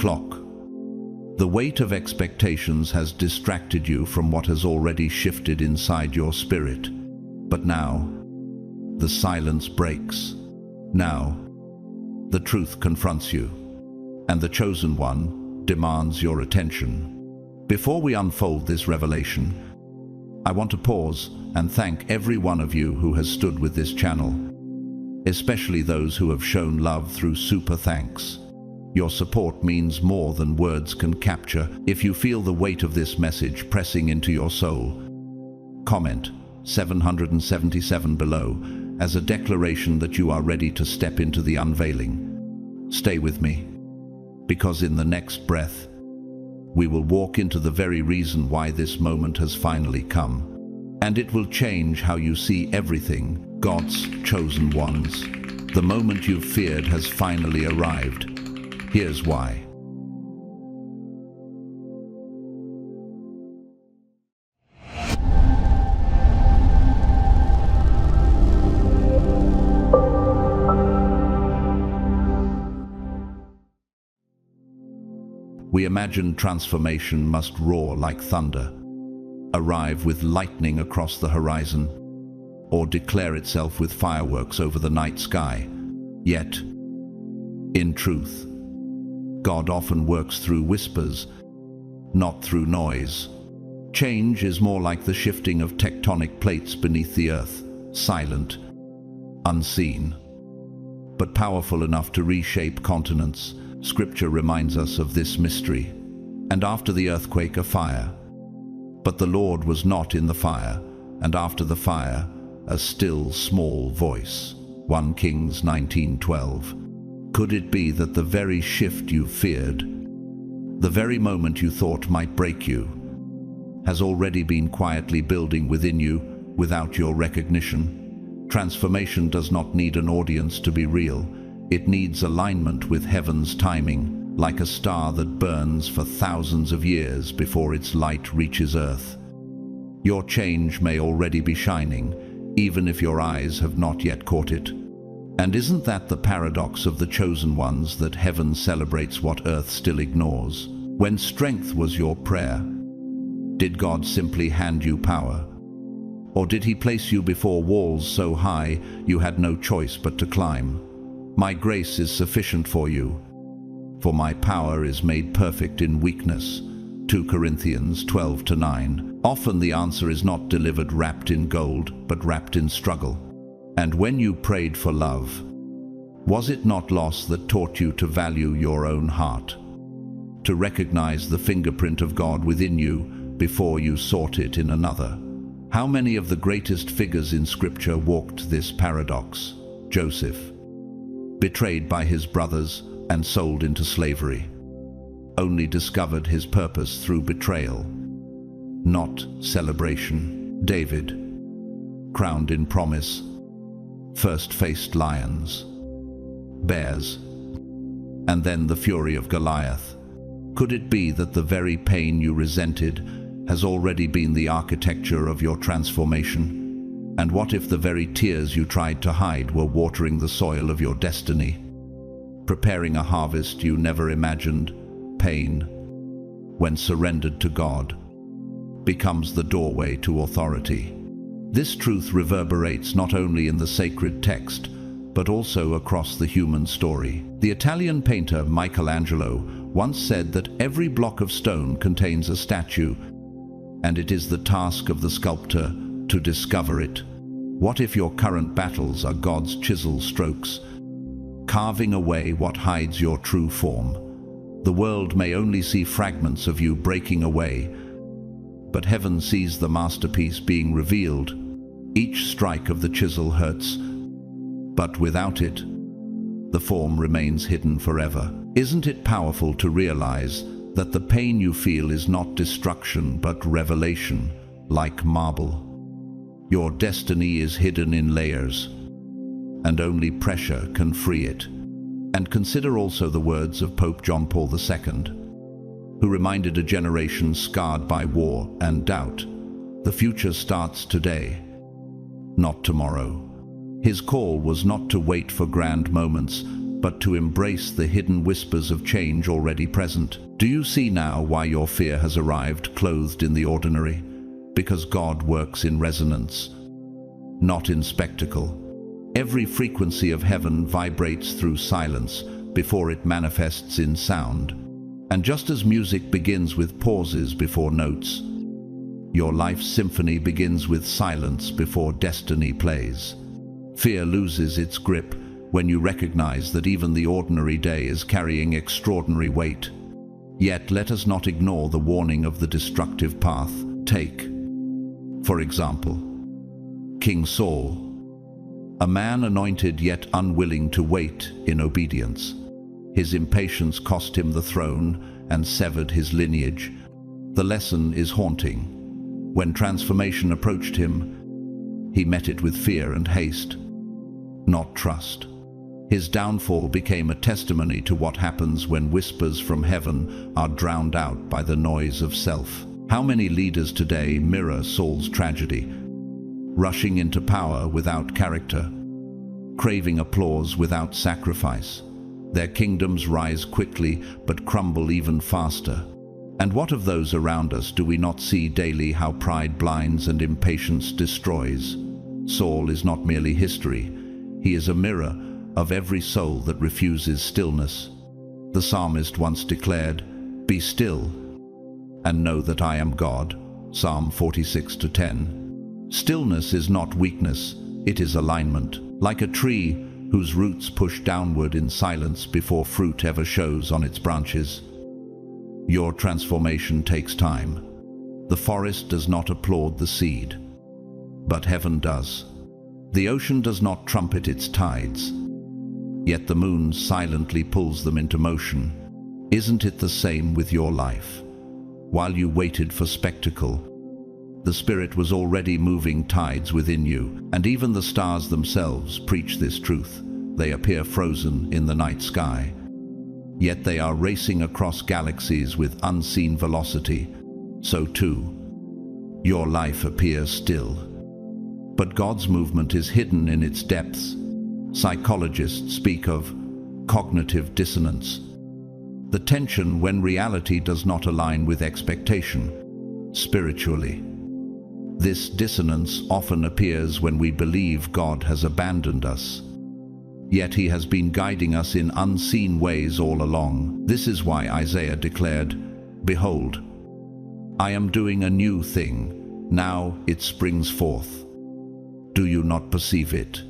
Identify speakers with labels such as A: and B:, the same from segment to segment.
A: clock. The weight of expectations has distracted you from what has already shifted inside your spirit. But now, the silence breaks. Now, the truth confronts you, and the chosen one demands your attention. Before we unfold this revelation, I want to pause and thank every one of you who has stood with this channel, especially those who have shown love through super thanks. Your support means more than words can capture. If you feel the weight of this message pressing into your soul, comment 777 below as a declaration that you are ready to step into the unveiling. Stay with me, because in the next breath, we will walk into the very reason why this moment has finally come. And it will change how you see everything. God's chosen ones. The moment you've feared has finally arrived. Here's why. We imagine transformation must roar like thunder, arrive with lightning across the horizon, or declare itself with fireworks over the night sky. Yet, in truth, God often works through whispers, not through noise. Change is more like the shifting of tectonic plates beneath the earth, silent, unseen, but powerful enough to reshape continents. Scripture reminds us of this mystery. And after the earthquake, a fire. But the Lord was not in the fire, and after the fire, a still small voice. 1 Kings 19:12. Could it be that the very shift you feared, the very moment you thought might break you, has already been quietly building within you without your recognition? Transformation does not need an audience to be real. It needs alignment with heaven's timing, like a star that burns for thousands of years before its light reaches earth. Your change may already be shining, even if your eyes have not yet caught it. And isn't that the paradox of the chosen ones, that heaven celebrates what earth still ignores? When strength was your prayer, did God simply hand you power? Or did he place you before walls so high you had no choice but to climb? My grace is sufficient for you, for my power is made perfect in weakness. 2 Corinthians 12:9. Often the answer is not delivered wrapped in gold, but wrapped in struggle. And when you prayed for love, was it not loss that taught you to value your own heart? To recognize the fingerprint of God within you before you sought it in another? How many of the greatest figures in Scripture walked this paradox? Joseph, betrayed by his brothers and sold into slavery, only discovered his purpose through betrayal, not celebration. David, crowned in promise, first faced lions, bears, and then the fury of Goliath. Could it be that the very pain you resented has already been the architecture of your transformation? And what if the very tears you tried to hide were watering the soil of your destiny, preparing a harvest you never imagined? Pain, when surrendered to God, becomes the doorway to authority. This truth reverberates not only in the sacred text, but also across the human story. The Italian painter Michelangelo once said that every block of stone contains a statue, and it is the task of the sculptor to discover it. What if your current battles are God's chisel strokes, carving away what hides your true form? The world may only see fragments of you breaking away, but heaven sees the masterpiece being revealed. Each strike of the chisel hurts, but without it, the form remains hidden forever. Isn't it powerful to realize that the pain you feel is not destruction but revelation, like marble? Your destiny is hidden in layers, and only pressure can free it. And consider also the words of Pope John Paul II, who reminded a generation scarred by war and doubt, the future starts today, not tomorrow. His call was not to wait for grand moments, but to embrace the hidden whispers of change already present. Do you see now why your fear has arrived clothed in the ordinary? Because God works in resonance, not in spectacle. Every frequency of heaven vibrates through silence before it manifests in sound. And just as music begins with pauses before notes, your life's symphony begins with silence before destiny plays. Fear loses its grip when you recognize that even the ordinary day is carrying extraordinary weight. Yet let us not ignore the warning of the destructive path. Take, for example, King Saul, a man anointed yet unwilling to wait in obedience. His impatience cost him the throne and severed his lineage. The lesson is haunting. When transformation approached him, he met it with fear and haste, not trust. His downfall became a testimony to what happens when whispers from heaven are drowned out by the noise of self. How many leaders today mirror Saul's tragedy, rushing into power without character, craving applause without sacrifice? Their kingdoms rise quickly but crumble even faster. And what of those around us? Do we not see daily how pride blinds and impatience destroys? Saul is not merely history. He is a mirror of every soul that refuses stillness. The psalmist once declared, "Be still and know that I am God." Psalm 46:10. Stillness is not weakness, it is alignment. Like a tree whose roots push downward in silence before fruit ever shows on its branches. Your transformation takes time. The forest does not applaud the seed, but heaven does. The ocean does not trumpet its tides, yet the moon silently pulls them into motion. Isn't it the same with your life? While you waited for spectacle, the Spirit was already moving tides within you, and even the stars themselves preach this truth. They appear frozen in the night sky, yet they are racing across galaxies with unseen velocity. So too, your life appears still, but God's movement is hidden in its depths. Psychologists speak of cognitive dissonance, the tension when reality does not align with expectation. Spiritually, this dissonance often appears when we believe God has abandoned us, yet He has been guiding us in unseen ways all along. This is why Isaiah declared, "Behold, I am doing a new thing. Now it springs forth. Do you not perceive it?"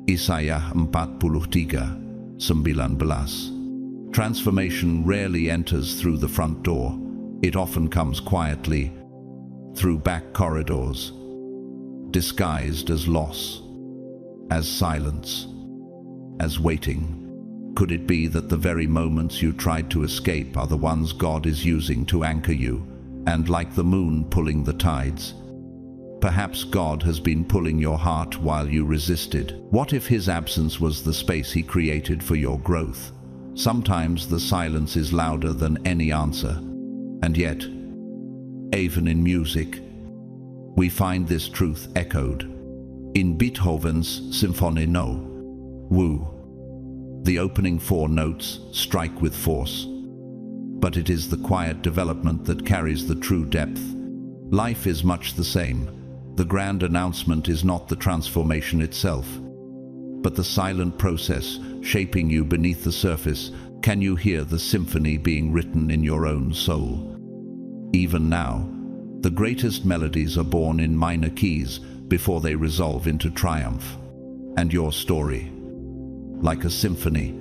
A: Isaiah 43:19. Transformation rarely enters through the front door. It often comes quietly, through back corridors, disguised as loss, as silence, as waiting. Could it be that the very moments you tried to escape are the ones God is using to anchor you, and like the moon pulling the tides? Perhaps God has been pulling your heart while you resisted. What if His absence was the space He created for your growth? Sometimes the silence is louder than any answer, and yet, even in music, we find this truth echoed. In Beethoven's Symphonie No. Woo, the opening 4 notes strike with force, but it is the quiet development that carries the true depth. Life is much the same. The grand announcement is not the transformation itself, but the silent process shaping you beneath the surface. Can you hear the symphony being written in your own soul? Even now, the greatest melodies are born in minor keys before they resolve into triumph. And your story, like a symphony,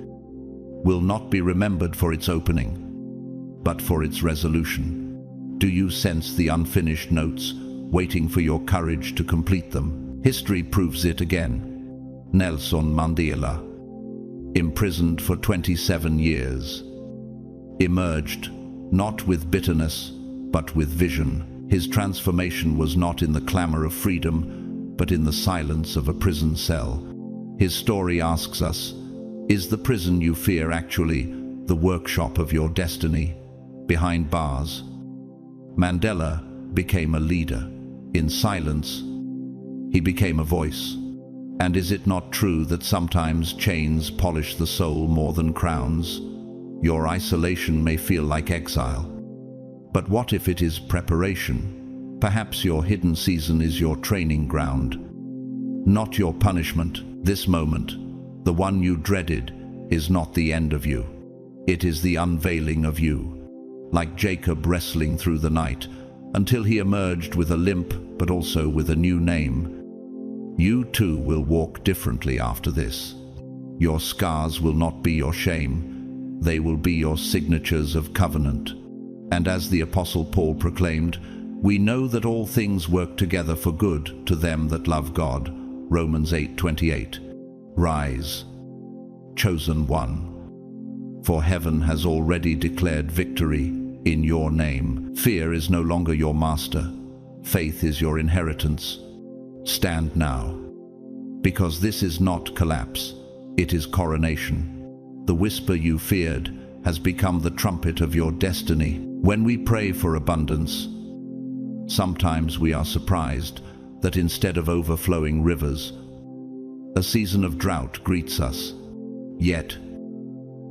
A: will not be remembered for its opening, but for its resolution. Do you sense the unfinished notes, waiting for your courage to complete them? History proves it again. Nelson Mandela, imprisoned for 27 years, emerged not with bitterness, but with vision. His transformation was not in the clamor of freedom, but in the silence of a prison cell. His story asks us, is the prison you fear actually the workshop of your destiny? Behind bars, Mandela became a leader. In silence, he became a voice. And is it not true that sometimes chains polish the soul more than crowns? Your isolation may feel like exile. But what if it is preparation? Perhaps your hidden season is your training ground. Not your punishment. This moment, the one you dreaded, is not the end of you. It is the unveiling of you. Like Jacob wrestling through the night, until he emerged with a limp, but also with a new name. You too will walk differently after this. Your scars will not be your shame. They will be your signatures of covenant. And as the Apostle Paul proclaimed, we know that all things work together for good to them that love God. Romans 8:28. Rise, chosen one. For heaven has already declared victory in your name. Fear is no longer your master. Faith is your inheritance. Stand now, because this is not collapse, it is coronation. The whisper you feared has become the trumpet of your destiny. When we pray for abundance, sometimes we are surprised that instead of overflowing rivers, a season of drought greets us. Yet,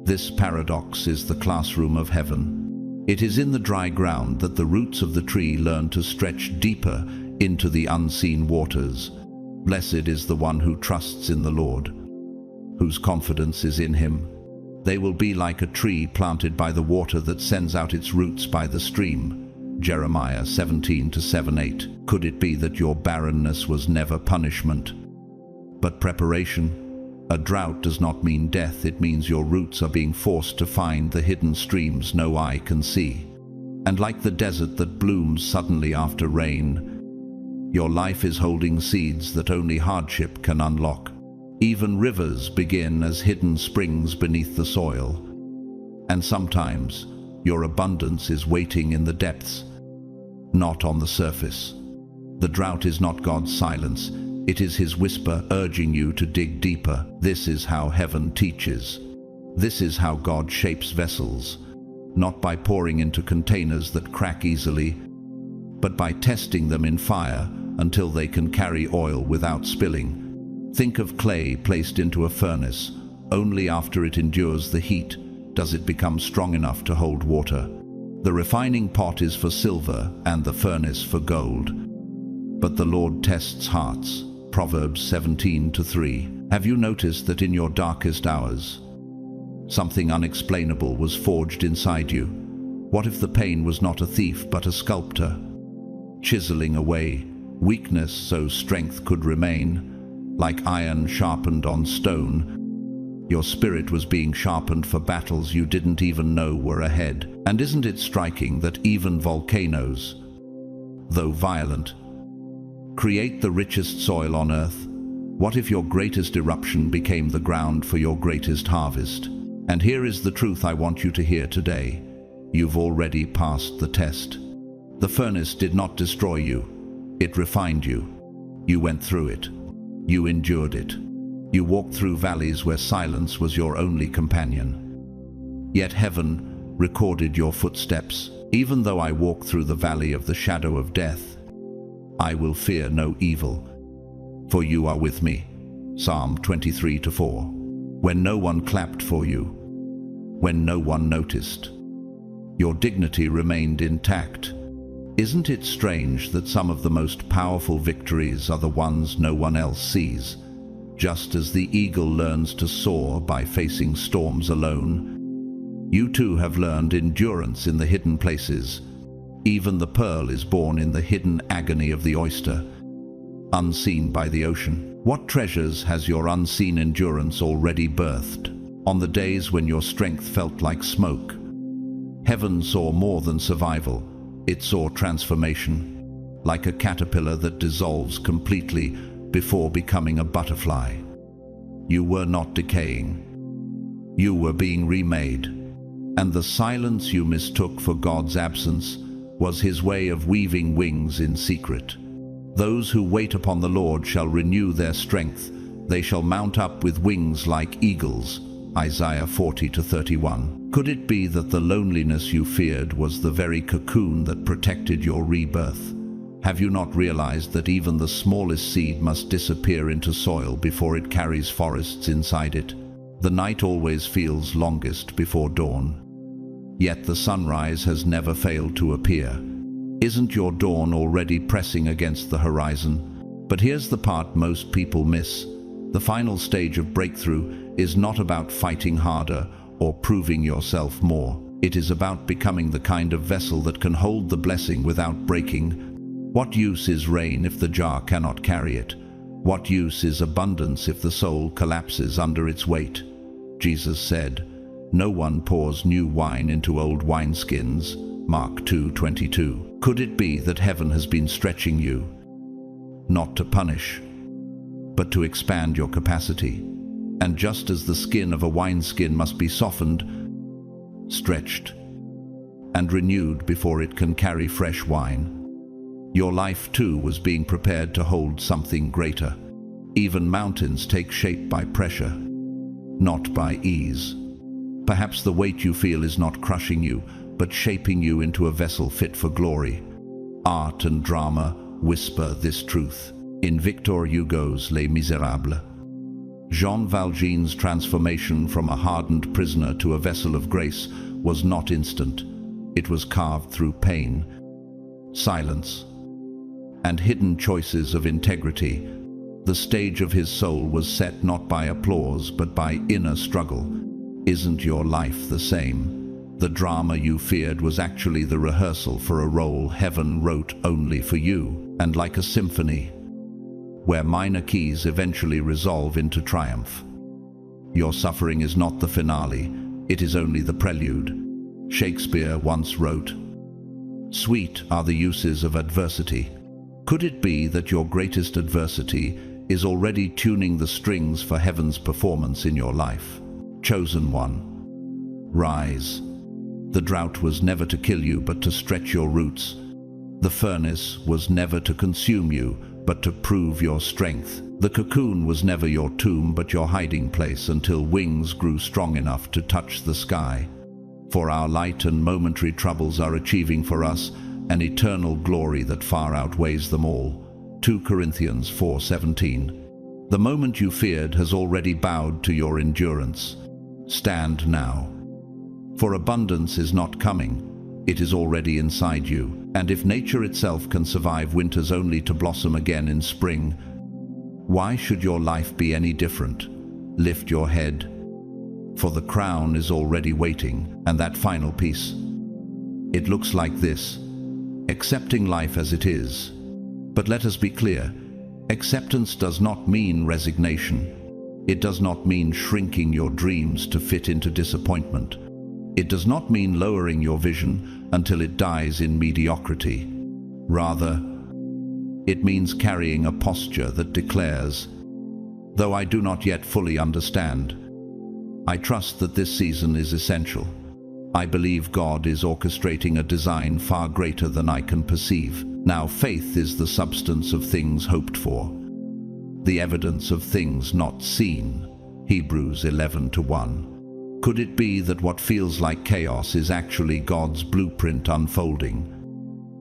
A: this paradox is the classroom of heaven. It is in the dry ground that the roots of the tree learn to stretch deeper into the unseen waters. Blessed is the one who trusts in the Lord, whose confidence is in him. They will be like a tree planted by the water that sends out its roots by the stream. Jeremiah 17:7-8. Could it be that your barrenness was never punishment, but preparation? A drought does not mean death, it means your roots are being forced to find the hidden streams no eye can see. And like the desert that blooms suddenly after rain, your life is holding seeds that only hardship can unlock. Even rivers begin as hidden springs beneath the soil. And sometimes your abundance is waiting in the depths, not on the surface. The drought is not God's silence, it is his whisper urging you to dig deeper. This is how heaven teaches. This is how God shapes vessels, not by pouring into containers that crack easily, but by testing them in fire until they can carry oil without spilling. Think of clay placed into a furnace. Only after it endures the heat does it become strong enough to hold water. The refining pot is for silver and the furnace for gold. But the Lord tests hearts. Proverbs 17:3. Have you noticed that in your darkest hours, something unexplainable was forged inside you? What if the pain was not a thief but a sculptor, chiseling away weakness so strength could remain? Like iron sharpened on stone, your spirit was being sharpened for battles you didn't even know were ahead. And isn't it striking that even volcanoes, though violent, create the richest soil on earth? What if your greatest eruption became the ground for your greatest harvest? And here is the truth I want you to hear today. You've already passed the test. The furnace did not destroy you. It refined you. You went through it. You endured it. You walked through valleys where silence was your only companion. Yet heaven recorded your footsteps. Even though I walk through the valley of the shadow of death, I will fear no evil, for you are with me. Psalm 23:4. When no one clapped for you, when no one noticed, your dignity remained intact. Isn't it strange that some of the most powerful victories are the ones no one else sees? Just as the eagle learns to soar by facing storms alone, you too have learned endurance in the hidden places. Even the pearl is born in the hidden agony of the oyster, unseen by the ocean. What treasures has your unseen endurance already birthed? On the days when your strength felt like smoke, heaven saw more than survival. It saw transformation, like a caterpillar that dissolves completely before becoming a butterfly. You were not decaying. You were being remade. And the silence you mistook for God's absence was his way of weaving wings in secret. Those who wait upon the Lord shall renew their strength. They shall mount up with wings like eagles. Isaiah 40:31. Could it be that the loneliness you feared was the very cocoon that protected your rebirth? Have you not realized that even the smallest seed must disappear into soil before it carries forests inside it? The night always feels longest before dawn. Yet the sunrise has never failed to appear. Isn't your dawn already pressing against the horizon? But here's the part most people miss. The final stage of breakthrough is not about fighting harder or proving yourself more. It is about becoming the kind of vessel that can hold the blessing without breaking. What use is rain if the jar cannot carry it? What use is abundance if the soul collapses under its weight? Jesus said, "No one pours new wine into old wineskins." Mark 2:22. Could it be that heaven has been stretching you, not to punish, but to expand your capacity? And just as the skin of a wineskin must be softened, stretched, and renewed before it can carry fresh wine, your life too was being prepared to hold something greater. Even mountains take shape by pressure, not by ease. Perhaps the weight you feel is not crushing you, but shaping you into a vessel fit for glory. Art and drama whisper this truth. In Victor Hugo's Les Misérables, Jean Valjean's transformation from a hardened prisoner to a vessel of grace was not instant. It was carved through pain, silence, and hidden choices of integrity. The stage of his soul was set not by applause, but by inner struggle. Isn't your life the same? The drama you feared was actually the rehearsal for a role heaven wrote only for you. And like a symphony, where minor keys eventually resolve into triumph, your suffering is not the finale, it is only the prelude. Shakespeare once wrote, "Sweet are the uses of adversity." Could it be that your greatest adversity is already tuning the strings for heaven's performance in your life? Chosen one, rise. The drought was never to kill you, but to stretch your roots. The furnace was never to consume you, but to prove your strength. The cocoon was never your tomb, but your hiding place until wings grew strong enough to touch the sky. For our light and momentary troubles are achieving for us an eternal glory that far outweighs them all. 2 Corinthians 4:17. The moment you feared has already bowed to your endurance. Stand now. For abundance is not coming, it is already inside you. And if nature itself can survive winters only to blossom again in spring, why should your life be any different? Lift your head, for the crown is already waiting. And that final piece, it looks like this: accepting life as it is. But let us be clear, acceptance does not mean resignation. It does not mean shrinking your dreams to fit into disappointment. It does not mean lowering your vision until it dies in mediocrity. Rather, it means carrying a posture that declares, "Though I do not yet fully understand, I trust that this season is essential. I believe God is orchestrating a design far greater than I can perceive." Now, faith is the substance of things hoped for, the evidence of things not seen. Hebrews 11:1. Could it be that what feels like chaos is actually God's blueprint unfolding,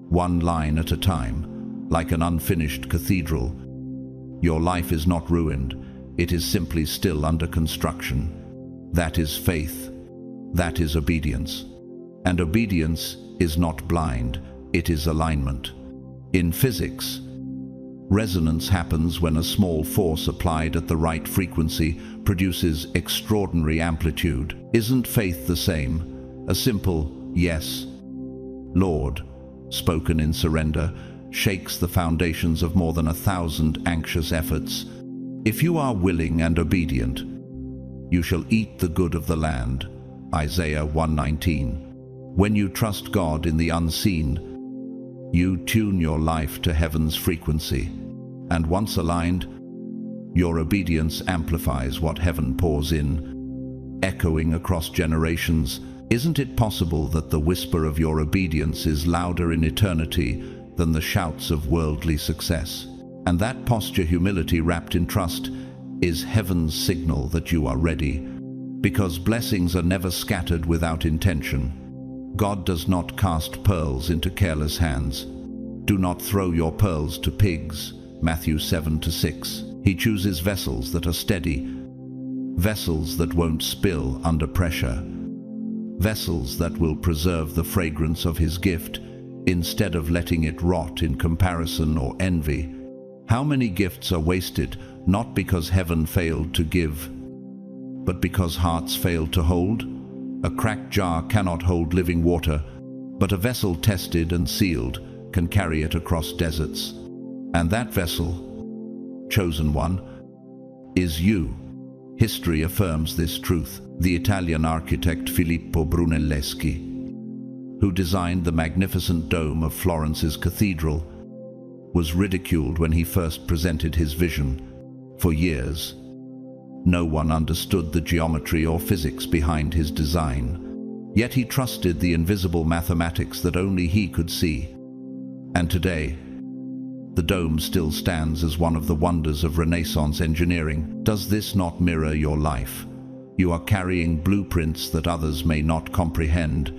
A: one line at a time, like an unfinished cathedral? Your life is not ruined, it is simply still under construction. That is faith. That is obedience. And obedience is not blind, it is alignment. In physics, resonance happens when a small force applied at the right frequency produces extraordinary amplitude. Isn't faith the same? A simple "Yes, Lord," spoken in surrender, shakes the foundations of more than 1,000 anxious efforts. If you are willing and obedient, you shall eat the good of the land. Isaiah 1:19. When you trust God in the unseen, you tune your life to heaven's frequency. And once aligned, your obedience amplifies what heaven pours in, echoing across generations. Isn't it possible that the whisper of your obedience is louder in eternity than the shouts of worldly success? And that posture, humility wrapped in trust, is heaven's signal that you are ready. Because blessings are never scattered without intention. God does not cast pearls into careless hands. Do not throw your pearls to pigs, Matthew 7-6. He chooses vessels that are steady, vessels that won't spill under pressure, vessels that will preserve the fragrance of his gift instead of letting it rot in comparison or envy. How many gifts are wasted, not because heaven failed to give, but because hearts failed to hold? A cracked jar cannot hold living water, but a vessel tested and sealed can carry it across deserts. And that vessel, chosen one, is you. History affirms this truth. The Italian architect Filippo Brunelleschi, who designed the magnificent dome of Florence's cathedral, was ridiculed when he first presented his vision. For years, no one understood the geometry or physics behind his design. Yet he trusted the invisible mathematics that only he could see. And today, the dome still stands as one of the wonders of Renaissance engineering. Does this not mirror your life? You are carrying blueprints that others may not comprehend,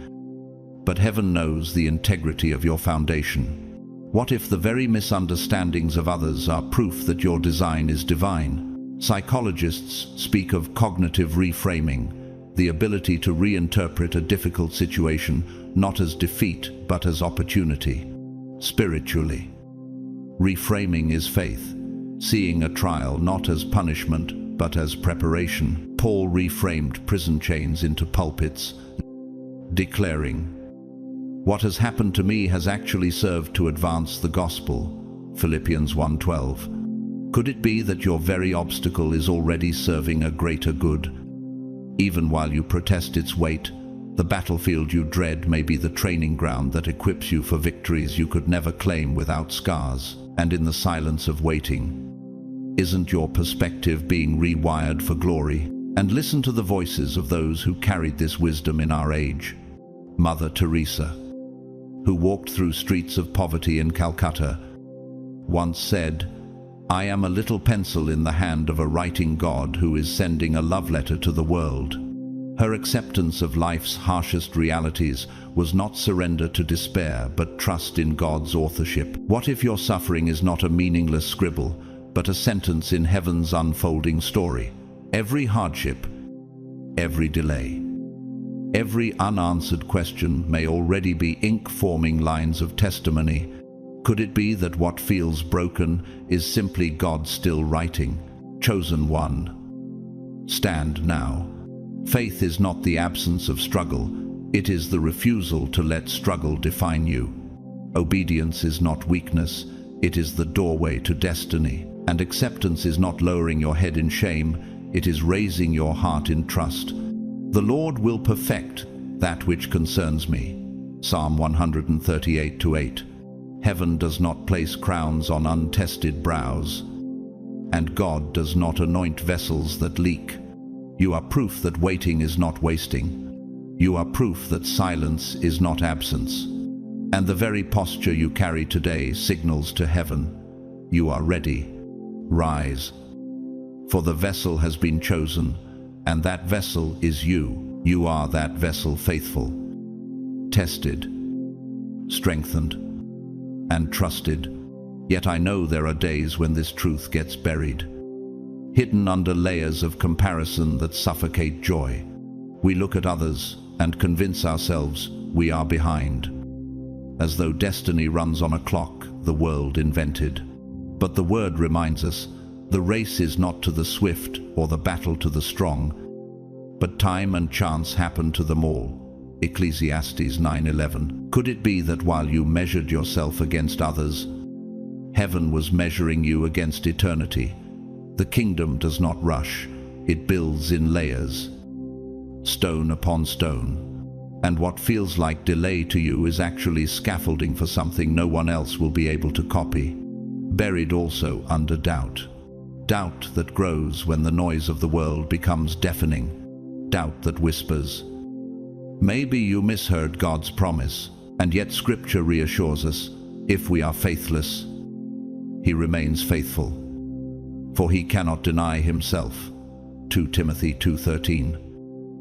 A: but heaven knows the integrity of your foundation. What if the very misunderstandings of others are proof that your design is divine? Psychologists speak of cognitive reframing, the ability to reinterpret a difficult situation not as defeat but as opportunity. Spiritually, reframing is faith, seeing a trial not as punishment but as preparation. Paul reframed prison chains into pulpits, declaring, "What has happened to me has actually served to advance the gospel." Philippians 1:12. Could it be that your very obstacle is already serving a greater good? Even while you protest its weight, the battlefield you dread may be the training ground that equips you for victories you could never claim without scars. And in the silence of waiting, isn't your perspective being rewired for glory? And listen to the voices of those who carried this wisdom in our age. Mother Teresa, who walked through streets of poverty in Calcutta, once said, "I am a little pencil in the hand of a writing God who is sending a love letter to the world." Her acceptance of life's harshest realities was not surrender to despair, but trust in God's authorship. What if your suffering is not a meaningless scribble, but a sentence in heaven's unfolding story? Every hardship, every delay, every unanswered question may already be ink-forming lines of testimony. Could it be that what feels broken is simply God still writing? Chosen one, stand now. Faith is not the absence of struggle, it is the refusal to let struggle define you. Obedience is not weakness, it is the doorway to destiny. And acceptance is not lowering your head in shame, it is raising your heart in trust. The Lord will perfect that which concerns me. Psalm 138:8. Heaven does not place crowns on untested brows, and God does not anoint vessels that leak. You are proof that waiting is not wasting. You are proof that silence is not absence. And the very posture you carry today signals to heaven, you are ready. Rise. For the vessel has been chosen, and that vessel is you. You are that vessel, faithful, tested, strengthened, and trusted. Yet I know there are days when this truth gets buried, hidden under layers of comparison that suffocate joy. We look at others and convince ourselves we are behind, as though destiny runs on a clock the world invented. But the word reminds us, the race is not to the swift or the battle to the strong, but time and chance happen to them all. Ecclesiastes 9:11. Could it be that while you measured yourself against others, heaven was measuring you against eternity? The kingdom does not rush, it builds in layers, stone upon stone. And what feels like delay to you is actually scaffolding for something no one else will be able to copy. Buried also under doubt. Doubt that grows when the noise of the world becomes deafening. Doubt that whispers, maybe you misheard God's promise, and yet Scripture reassures us, if we are faithless, He remains faithful. For He cannot deny Himself. 2 Timothy 2:13.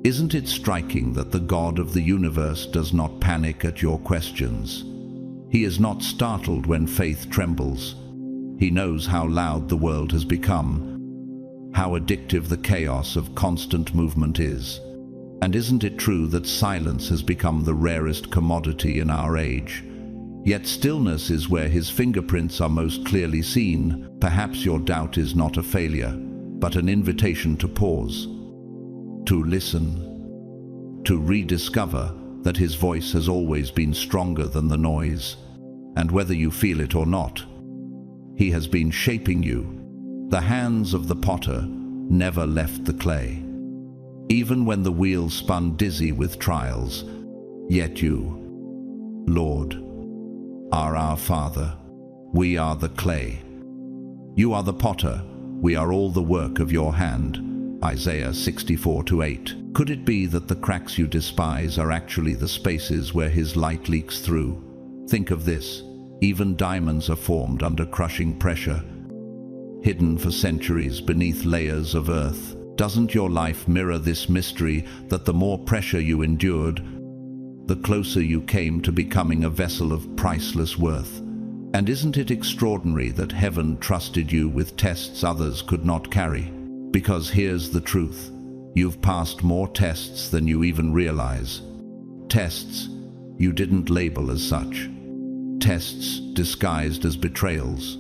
A: Isn't it striking that the God of the universe does not panic at your questions? He is not startled when faith trembles. He knows how loud the world has become, how addictive the chaos of constant movement is. And isn't it true that silence has become the rarest commodity in our age? Yet stillness is where his fingerprints are most clearly seen. Perhaps your doubt is not a failure, but an invitation to pause, to listen, to rediscover that his voice has always been stronger than the noise. And whether you feel it or not, he has been shaping you. The hands of the potter never left the clay, even when the wheel spun dizzy with trials. Yet you, Lord, are our Father. We are the clay. You are the potter. We are all the work of your hand. Isaiah 64:8. Could it be that the cracks you despise are actually the spaces where his light leaks through? Think of this. Even diamonds are formed under crushing pressure, hidden for centuries beneath layers of earth. Doesn't your life mirror this mystery, that the more pressure you endured, the closer you came to becoming a vessel of priceless worth? And isn't it extraordinary that heaven trusted you with tests others could not carry? Because here's the truth. You've passed more tests than you even realize. Tests you didn't label as such. Tests disguised as betrayals,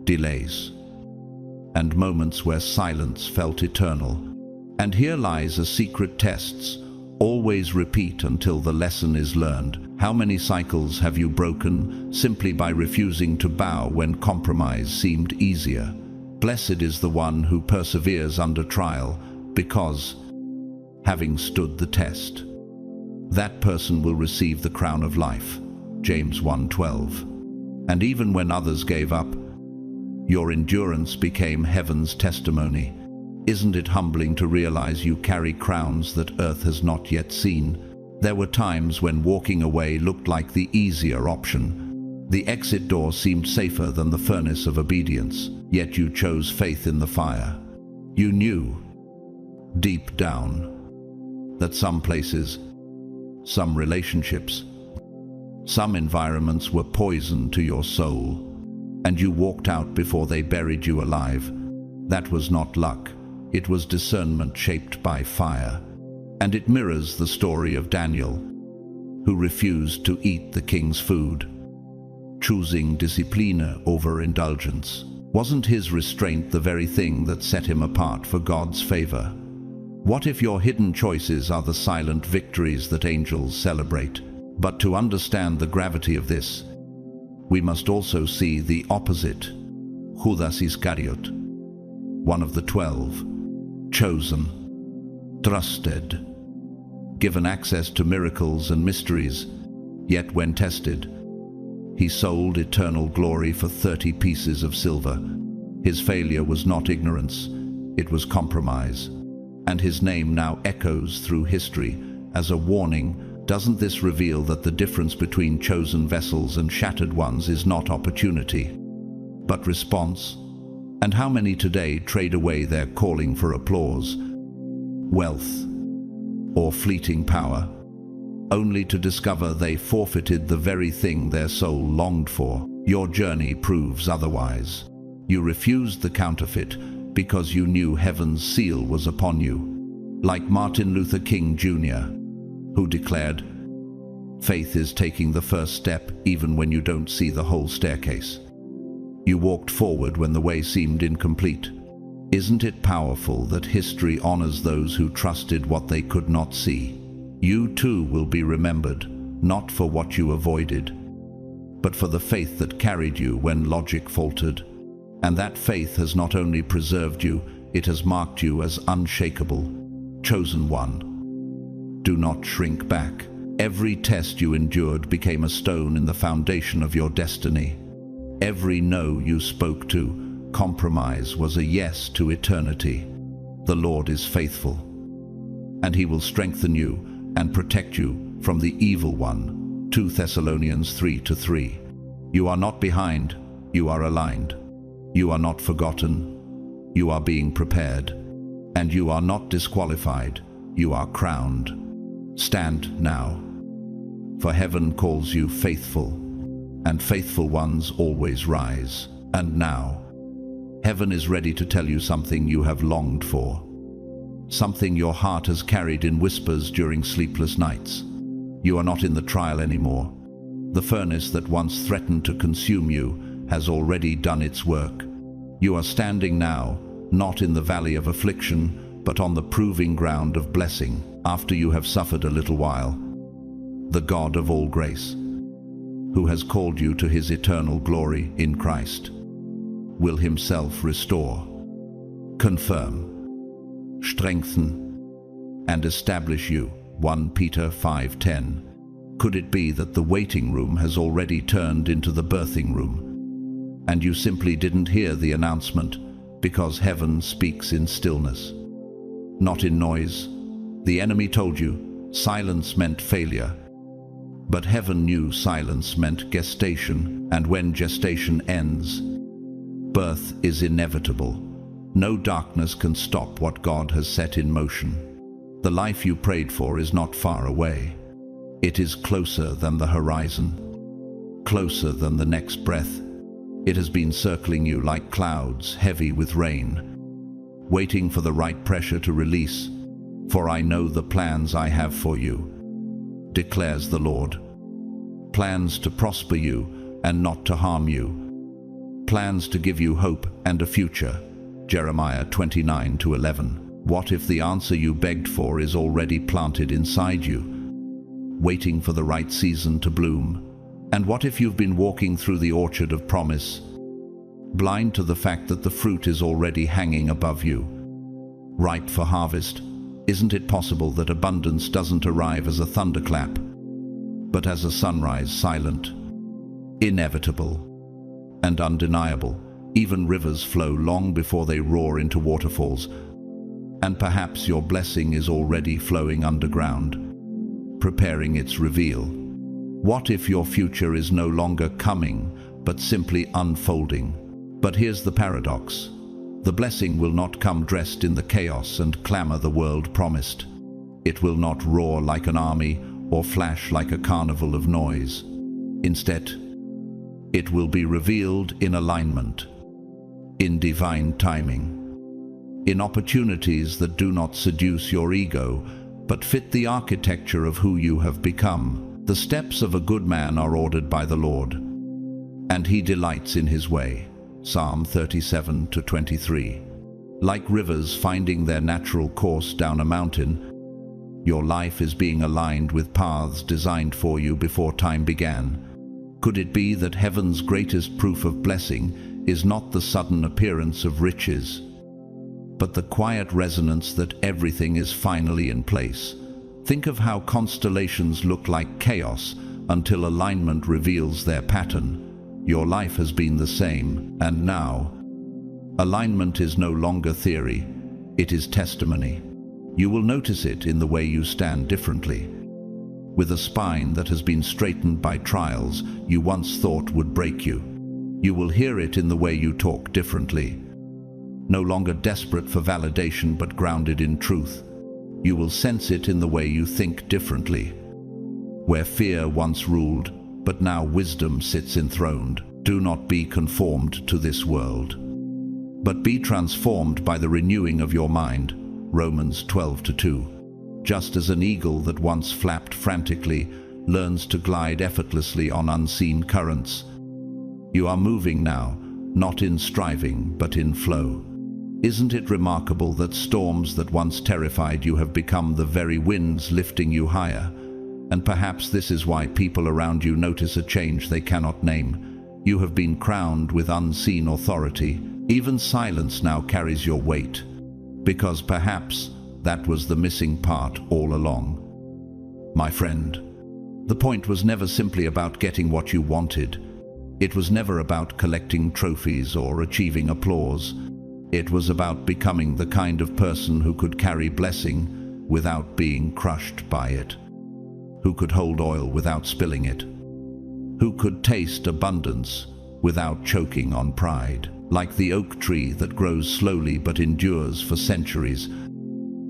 A: delays, and moments where silence felt eternal. And here lies a secret: tests always repeat until the lesson is learned. How many cycles have you broken simply by refusing to bow when compromise seemed easier? Blessed is the one who perseveres under trial, because, having stood the test, that person will receive the crown of life. James 1:12. And even when others gave up, your endurance became heaven's testimony. Isn't it humbling to realize you carry crowns that earth has not yet seen? There were times when walking away looked like the easier option. The exit door seemed safer than the furnace of obedience, yet you chose faith in the fire. You knew, deep down, that some places, some relationships, some environments were poison to your soul, and you walked out before they buried you alive. That was not luck. It was discernment shaped by fire. And it mirrors the story of Daniel, who refused to eat the king's food, choosing discipline over indulgence. Wasn't his restraint the very thing that set him apart for God's favor? What if your hidden choices are the silent victories that angels celebrate? But to understand the gravity of this, we must also see the opposite. Judas Iscariot, one of the 12, chosen, trusted, given access to miracles and mysteries, yet when tested, he sold eternal glory for 30 pieces of silver. His failure was not ignorance, it was compromise. And his name now echoes through history as a warning. Doesn't this reveal that the difference between chosen vessels and shattered ones is not opportunity, but response? And how many today trade away their calling for applause, wealth, or fleeting power, only to discover they forfeited the very thing their soul longed for? Your journey proves otherwise. You refused the counterfeit because you knew heaven's seal was upon you. Like Martin Luther King Jr., who declared, "Faith is taking the first step even when you don't see the whole staircase." You walked forward when the way seemed incomplete. Isn't it powerful that history honors those who trusted what they could not see? You too will be remembered, not for what you avoided, but for the faith that carried you when logic faltered. And that faith has not only preserved you, it has marked you as unshakable, chosen one. Do not shrink back. Every test you endured became a stone in the foundation of your destiny. Every no you spoke to, compromise, was a yes to eternity. The Lord is faithful, and he will strengthen you and protect you from the evil one. 2 Thessalonians 3:3. You are not behind, you are aligned. You are not forgotten, you are being prepared. And you are not disqualified, you are crowned. Stand now, for heaven calls you faithful, and faithful ones always rise. And now, heaven is ready to tell you something you have longed for, something your heart has carried in whispers during sleepless nights. You are not in the trial anymore. The furnace that once threatened to consume you has already done its work. You are standing now, not in the valley of affliction, but on the proving ground of blessing, after you have suffered a little while. The God of all grace, who has called you to his eternal glory in Christ, will himself restore, confirm, strengthen, and establish you. 1 Peter 5:10. Could it be that the waiting room has already turned into the birthing room, and you simply didn't hear the announcement because heaven speaks in stillness, not in noise? The enemy told you silence meant failure, but heaven knew silence meant gestation, and when gestation ends, birth is inevitable. No darkness can stop what God has set in motion. The life you prayed for is not far away. It is closer than the horizon, closer than the next breath. It has been circling you like clouds heavy with rain, waiting for the right pressure to release. For I know the plans I have for you, declares the Lord. Plans to prosper you and not to harm you. Plans to give you hope and a future. Jeremiah 29:11. What if the answer you begged for is already planted inside you, waiting for the right season to bloom? And what if you've been walking through the orchard of promise, blind to the fact that the fruit is already hanging above you, ripe for harvest? Isn't it possible that abundance doesn't arrive as a thunderclap, but as a sunrise, silent, inevitable, and undeniable? Even rivers flow long before they roar into waterfalls, and perhaps your blessing is already flowing underground, preparing its reveal. What if your future is no longer coming, but simply unfolding? But here's the paradox. The blessing will not come dressed in the chaos and clamor the world promised. It will not roar like an army or flash like a carnival of noise. Instead, it will be revealed in alignment, in divine timing, in opportunities that do not seduce your ego, but fit the architecture of who you have become. The steps of a good man are ordered by the Lord, and he delights in his way. Psalm 37:23. Like rivers finding their natural course down a mountain, your life is being aligned with paths designed for you before time began. Could it be that heaven's greatest proof of blessing is not the sudden appearance of riches, but the quiet resonance that everything is finally in place? Think of how constellations look like chaos until alignment reveals their pattern. Your life has been the same, and now, alignment is no longer theory, it is testimony. You will notice it in the way you stand differently, with a spine that has been straightened by trials you once thought would break you. You will hear it in the way you talk differently, no longer desperate for validation but grounded in truth. You will sense it in the way you think differently. Where fear once ruled, but now wisdom sits enthroned. Do not be conformed to this world, but be transformed by the renewing of your mind. Romans 12:2. Just as an eagle that once flapped frantically learns to glide effortlessly on unseen currents, you are moving now, not in striving, but in flow. Isn't it remarkable that storms that once terrified you have become the very winds lifting you higher? And perhaps this is why people around you notice a change they cannot name. You have been crowned with unseen authority. Even silence now carries your weight, because perhaps that was the missing part all along. My friend, the point was never simply about getting what you wanted. It was never about collecting trophies or achieving applause. It was about becoming the kind of person who could carry blessing without being crushed by it, who could hold oil without spilling it, who could taste abundance without choking on pride. Like the oak tree that grows slowly but endures for centuries,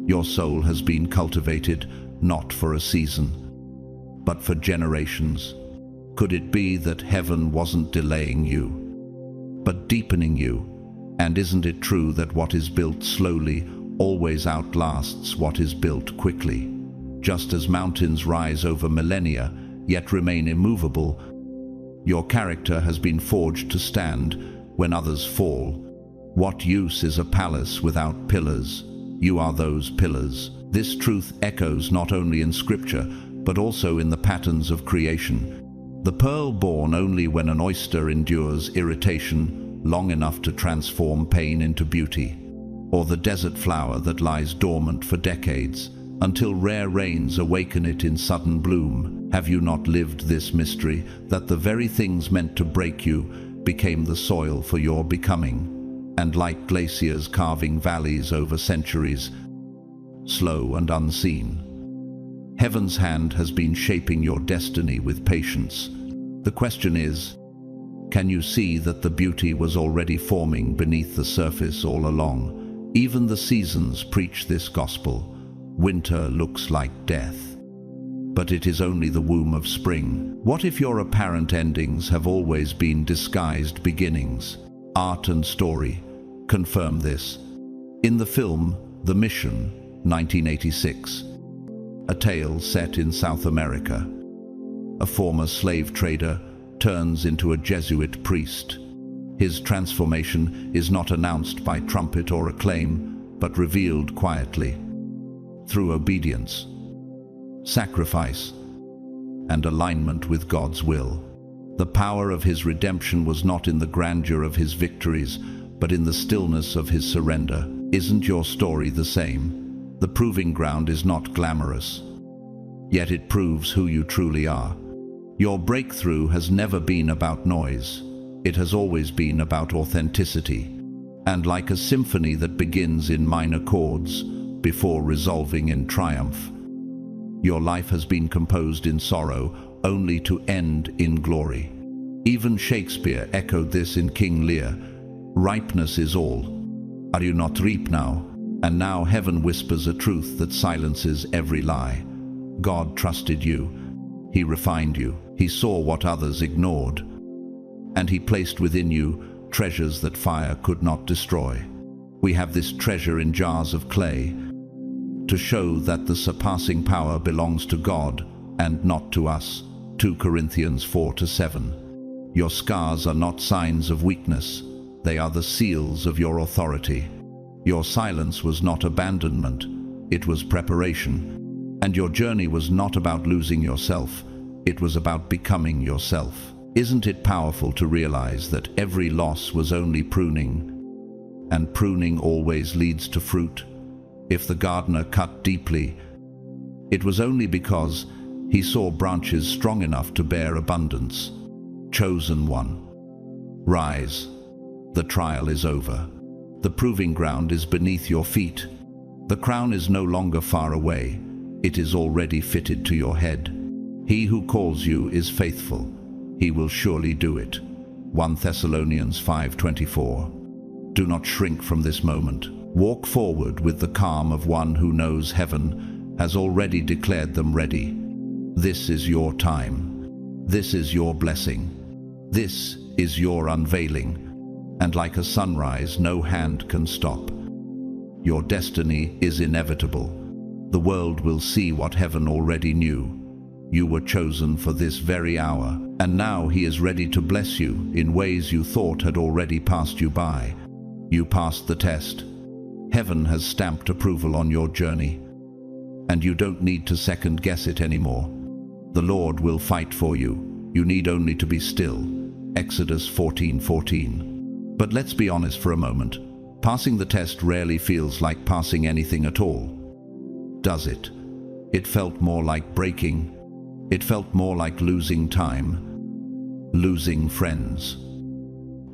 A: your soul has been cultivated not for a season, but for generations. Could it be that heaven wasn't delaying you, but deepening you? And isn't it true that what is built slowly always outlasts what is built quickly? Just as mountains rise over millennia, yet remain immovable, your character has been forged to stand when others fall. What use is a palace without pillars? You are those pillars. This truth echoes not only in Scripture, but also in the patterns of creation. The pearl born only when an oyster endures irritation long enough to transform pain into beauty, or the desert flower that lies dormant for decades until rare rains awaken it in sudden bloom. Have you not lived this mystery, that the very things meant to break you became the soil for your becoming, and like glaciers carving valleys over centuries, slow and unseen, heaven's hand has been shaping your destiny with patience. The question is, can you see that the beauty was already forming beneath the surface all along? Even the seasons preach this gospel. Winter looks like death, but it is only the womb of spring. What if your apparent endings have always been disguised beginnings? Art and story confirm this. In the film The Mission, 1986, a tale set in South America, a former slave trader turns into a Jesuit priest. His transformation is not announced by trumpet or acclaim, but revealed quietly through obedience, sacrifice, and alignment with God's will. The power of his redemption was not in the grandeur of his victories, but in the stillness of his surrender. Isn't your story the same? The proving ground is not glamorous, yet it proves who you truly are. Your breakthrough has never been about noise. It has always been about authenticity. And like a symphony that begins in minor chords before resolving in triumph, your life has been composed in sorrow only to end in glory. Even Shakespeare echoed this in King Lear. Ripeness is all. Are you not reap now? And now heaven whispers a truth that silences every lie. God trusted you. He refined you. He saw what others ignored. And he placed within you treasures that fire could not destroy. We have this treasure in jars of clay to show that the surpassing power belongs to God and not to us. 2 Corinthians 4-7. Your scars are not signs of weakness. They are the seals of your authority. Your silence was not abandonment. It was preparation. And your journey was not about losing yourself. It was about becoming yourself. Isn't it powerful to realize that every loss was only pruning, and pruning always leads to fruit? If the gardener cut deeply, it was only because he saw branches strong enough to bear abundance. Chosen one, rise. The trial is over. The proving ground is beneath your feet. The crown is no longer far away. It is already fitted to your head. He who calls you is faithful. He will surely do it. 1 Thessalonians 5:24. Do not shrink from this moment. Walk forward with the calm of one who knows heaven has already declared them ready. This is your time. This is your blessing. This is your unveiling. And like a sunrise, no hand can stop. Your destiny is inevitable. The world will see what heaven already knew. You were chosen for this very hour, and now he is ready to bless you in ways you thought had already passed you by. You passed the test. Heaven has stamped approval on your journey, and you don't need to second guess it anymore. The Lord will fight for you. You need only to be still. Exodus 14:14. But let's be honest for a moment. Passing the test rarely feels like passing anything at all, does it? It felt more like breaking. It felt more like losing time, losing friends,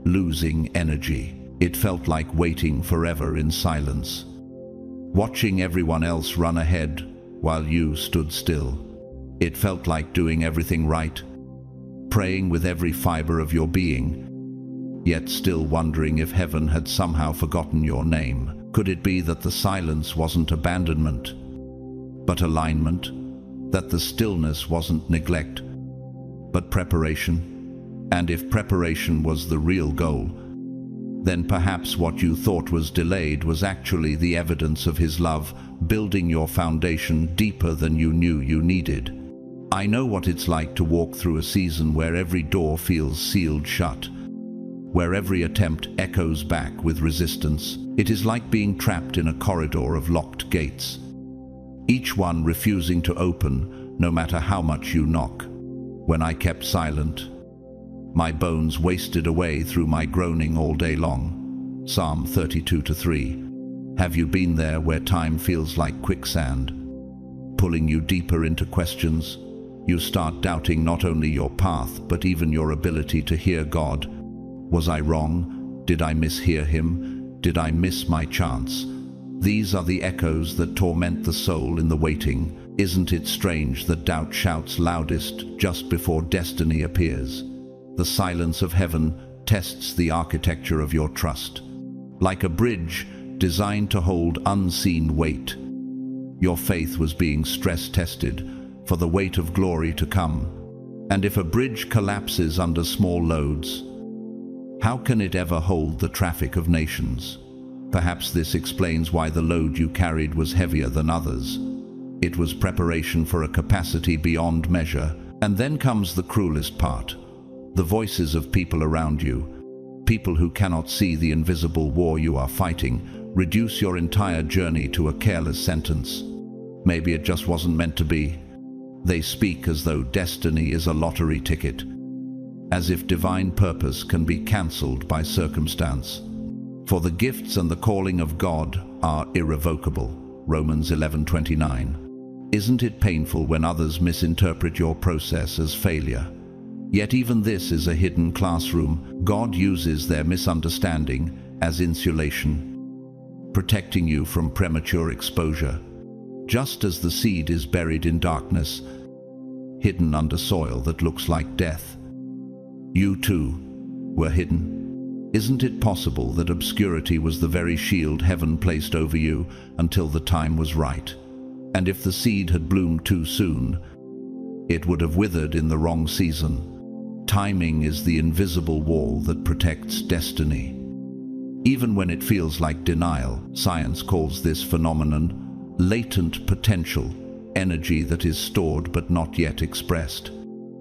A: losing energy. It felt like waiting forever in silence, watching everyone else run ahead while you stood still. It felt like doing everything right, praying with every fiber of your being, yet still wondering if heaven had somehow forgotten your name. Could it be that the silence wasn't abandonment, but alignment? That the stillness wasn't neglect, but preparation. And if preparation was the real goal, then perhaps what you thought was delayed was actually the evidence of His love, building your foundation deeper than you knew you needed. I know what it's like to walk through a season where every door feels sealed shut, where every attempt echoes back with resistance. It is like being trapped in a corridor of locked gates, each one refusing to open, no matter how much you knock. When I kept silent, my bones wasted away through my groaning all day long. Psalm 32:3. Have you been there where time feels like quicksand, pulling you deeper into questions? You start doubting not only your path, but even your ability to hear God. Was I wrong? Did I mishear Him? Did I miss my chance? These are the echoes that torment the soul in the waiting. Isn't it strange that doubt shouts loudest just before destiny appears? The silence of heaven tests the architecture of your trust. Like a bridge designed to hold unseen weight, your faith was being stress-tested for the weight of glory to come. And if a bridge collapses under small loads, how can it ever hold the traffic of nations? Perhaps this explains why the load you carried was heavier than others. It was preparation for a capacity beyond measure. And then comes the cruelest part. The voices of people around you, people who cannot see the invisible war you are fighting, reduce your entire journey to a careless sentence. Maybe it just wasn't meant to be. They speak as though destiny is a lottery ticket, as if divine purpose can be cancelled by circumstance. For the gifts and the calling of God are irrevocable. Romans 11:29. Isn't it painful when others misinterpret your process as failure? Yet even this is a hidden classroom. God uses their misunderstanding as insulation, protecting you from premature exposure. Just as the seed is buried in darkness, hidden under soil that looks like death, you too were hidden. Isn't it possible that obscurity was the very shield heaven placed over you until the time was right? And if the seed had bloomed too soon, it would have withered in the wrong season. Timing is the invisible wall that protects destiny. Even when it feels like denial, science calls this phenomenon latent potential, energy that is stored but not yet expressed.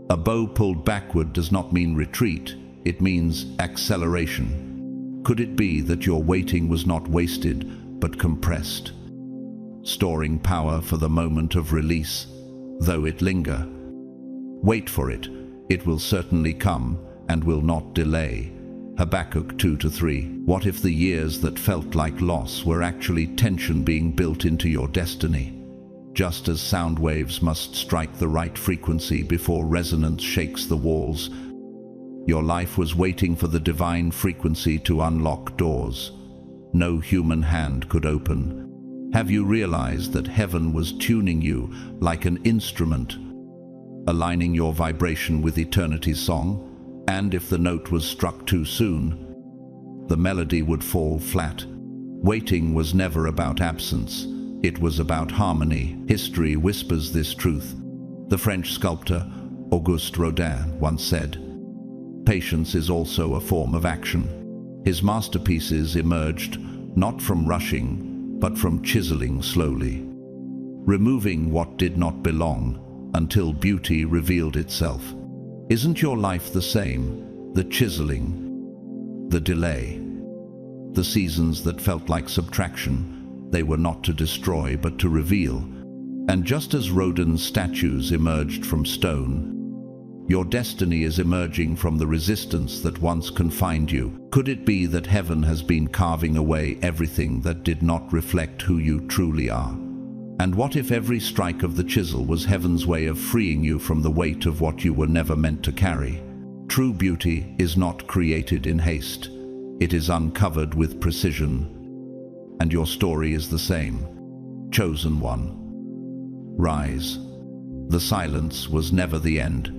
A: A bow pulled backward does not mean retreat, it means acceleration. Could it be that your waiting was not wasted but compressed, storing power for the moment of release, though it linger? Wait for it. It will certainly come and will not delay. Habakkuk 2-3. What if the years that felt like loss were actually tension being built into your destiny? Just as sound waves must strike the right frequency before resonance shakes the walls, your life was waiting for the divine frequency to unlock doors no human hand could open. Have you realized that heaven was tuning you like an instrument, aligning your vibration with eternity's song? And if the note was struck too soon, the melody would fall flat. Waiting was never about absence. It was about harmony. History whispers this truth. The French sculptor Auguste Rodin once said, "Patience is also a form of action." His masterpieces emerged not from rushing, but from chiseling slowly, removing what did not belong until beauty revealed itself. Isn't your life the same? The chiseling, the delay, the seasons that felt like subtraction, they were not to destroy but to reveal. And just as Rodin's statues emerged from stone, your destiny is emerging from the resistance that once confined you. Could it be that heaven has been carving away everything that did not reflect who you truly are? And what if every strike of the chisel was heaven's way of freeing you from the weight of what you were never meant to carry? True beauty is not created in haste. It is uncovered with precision. And your story is the same. Chosen one, rise. The silence was never the end.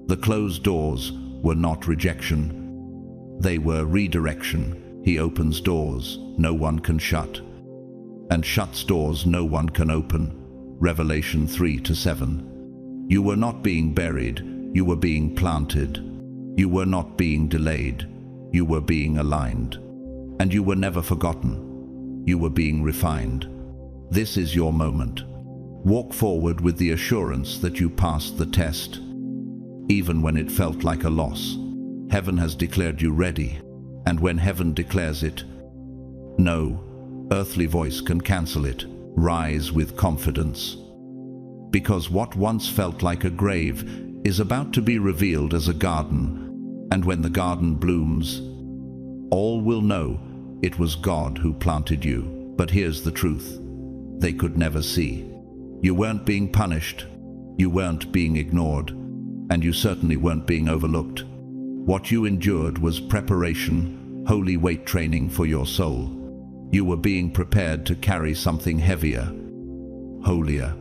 A: The closed doors were not rejection. They were redirection. He opens doors no one can shut, and shuts doors no one can open. Revelation 3-7. You were not being buried, you were being planted. You were not being delayed. You were being aligned. And you were never forgotten. You were being refined. This is your moment. Walk forward with the assurance that you passed the test. Even when it felt like a loss, heaven has declared you ready. And when heaven declares it, no earthly voice can cancel it. Rise with confidence. Because what once felt like a grave is about to be revealed as a garden, and when the garden blooms, all will know it was God who planted you. But here's the truth: they could never see. You weren't being punished, you weren't being ignored, and you certainly weren't being overlooked. What you endured was preparation, holy weight training for your soul. You were being prepared to carry something heavier, holier,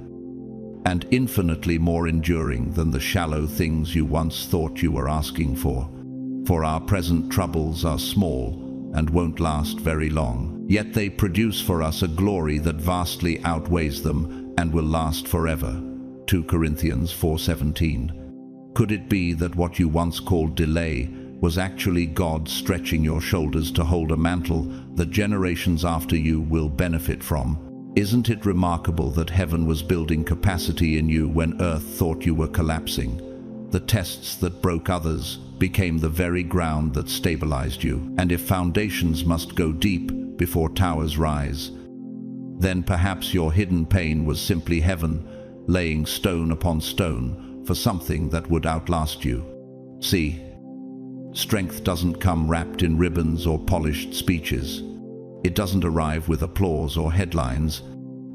A: and infinitely more enduring than the shallow things you once thought you were asking for. For our present troubles are small and won't last very long, yet they produce for us a glory that vastly outweighs them and will last forever. 2 Corinthians 4:17. Could it be that what you once called delay was actually God stretching your shoulders to hold a mantle that generations after you will benefit from? Isn't it remarkable that heaven was building capacity in you when earth thought you were collapsing? The tests that broke others became the very ground that stabilized you. And if foundations must go deep before towers rise, then perhaps your hidden pain was simply heaven laying stone upon stone for something that would outlast you. See, strength doesn't come wrapped in ribbons or polished speeches. It doesn't arrive with applause or headlines.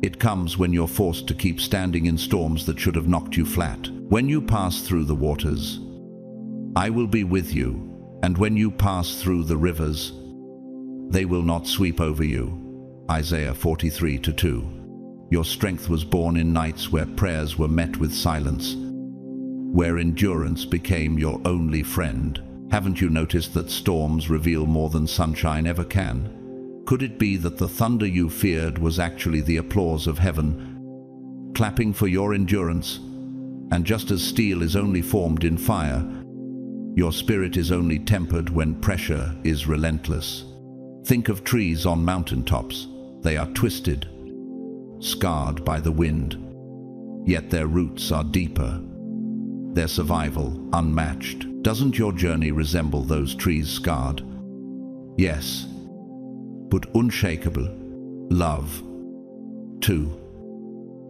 A: It comes when you're forced to keep standing in storms that should have knocked you flat. When you pass through the waters, I will be with you, and when you pass through the rivers, they will not sweep over you. Isaiah 43:2. Your strength was born in nights where prayers were met with silence, where endurance became your only friend. Haven't you noticed that storms reveal more than sunshine ever can? Could it be that the thunder you feared was actually the applause of heaven, clapping for your endurance? And just as steel is only formed in fire, your spirit is only tempered when pressure is relentless. Think of trees on mountaintops. They are twisted, scarred by the wind, yet their roots are deeper, their survival unmatched. Doesn't your journey resemble those trees scarred? Yes, but unshakable. Love, too,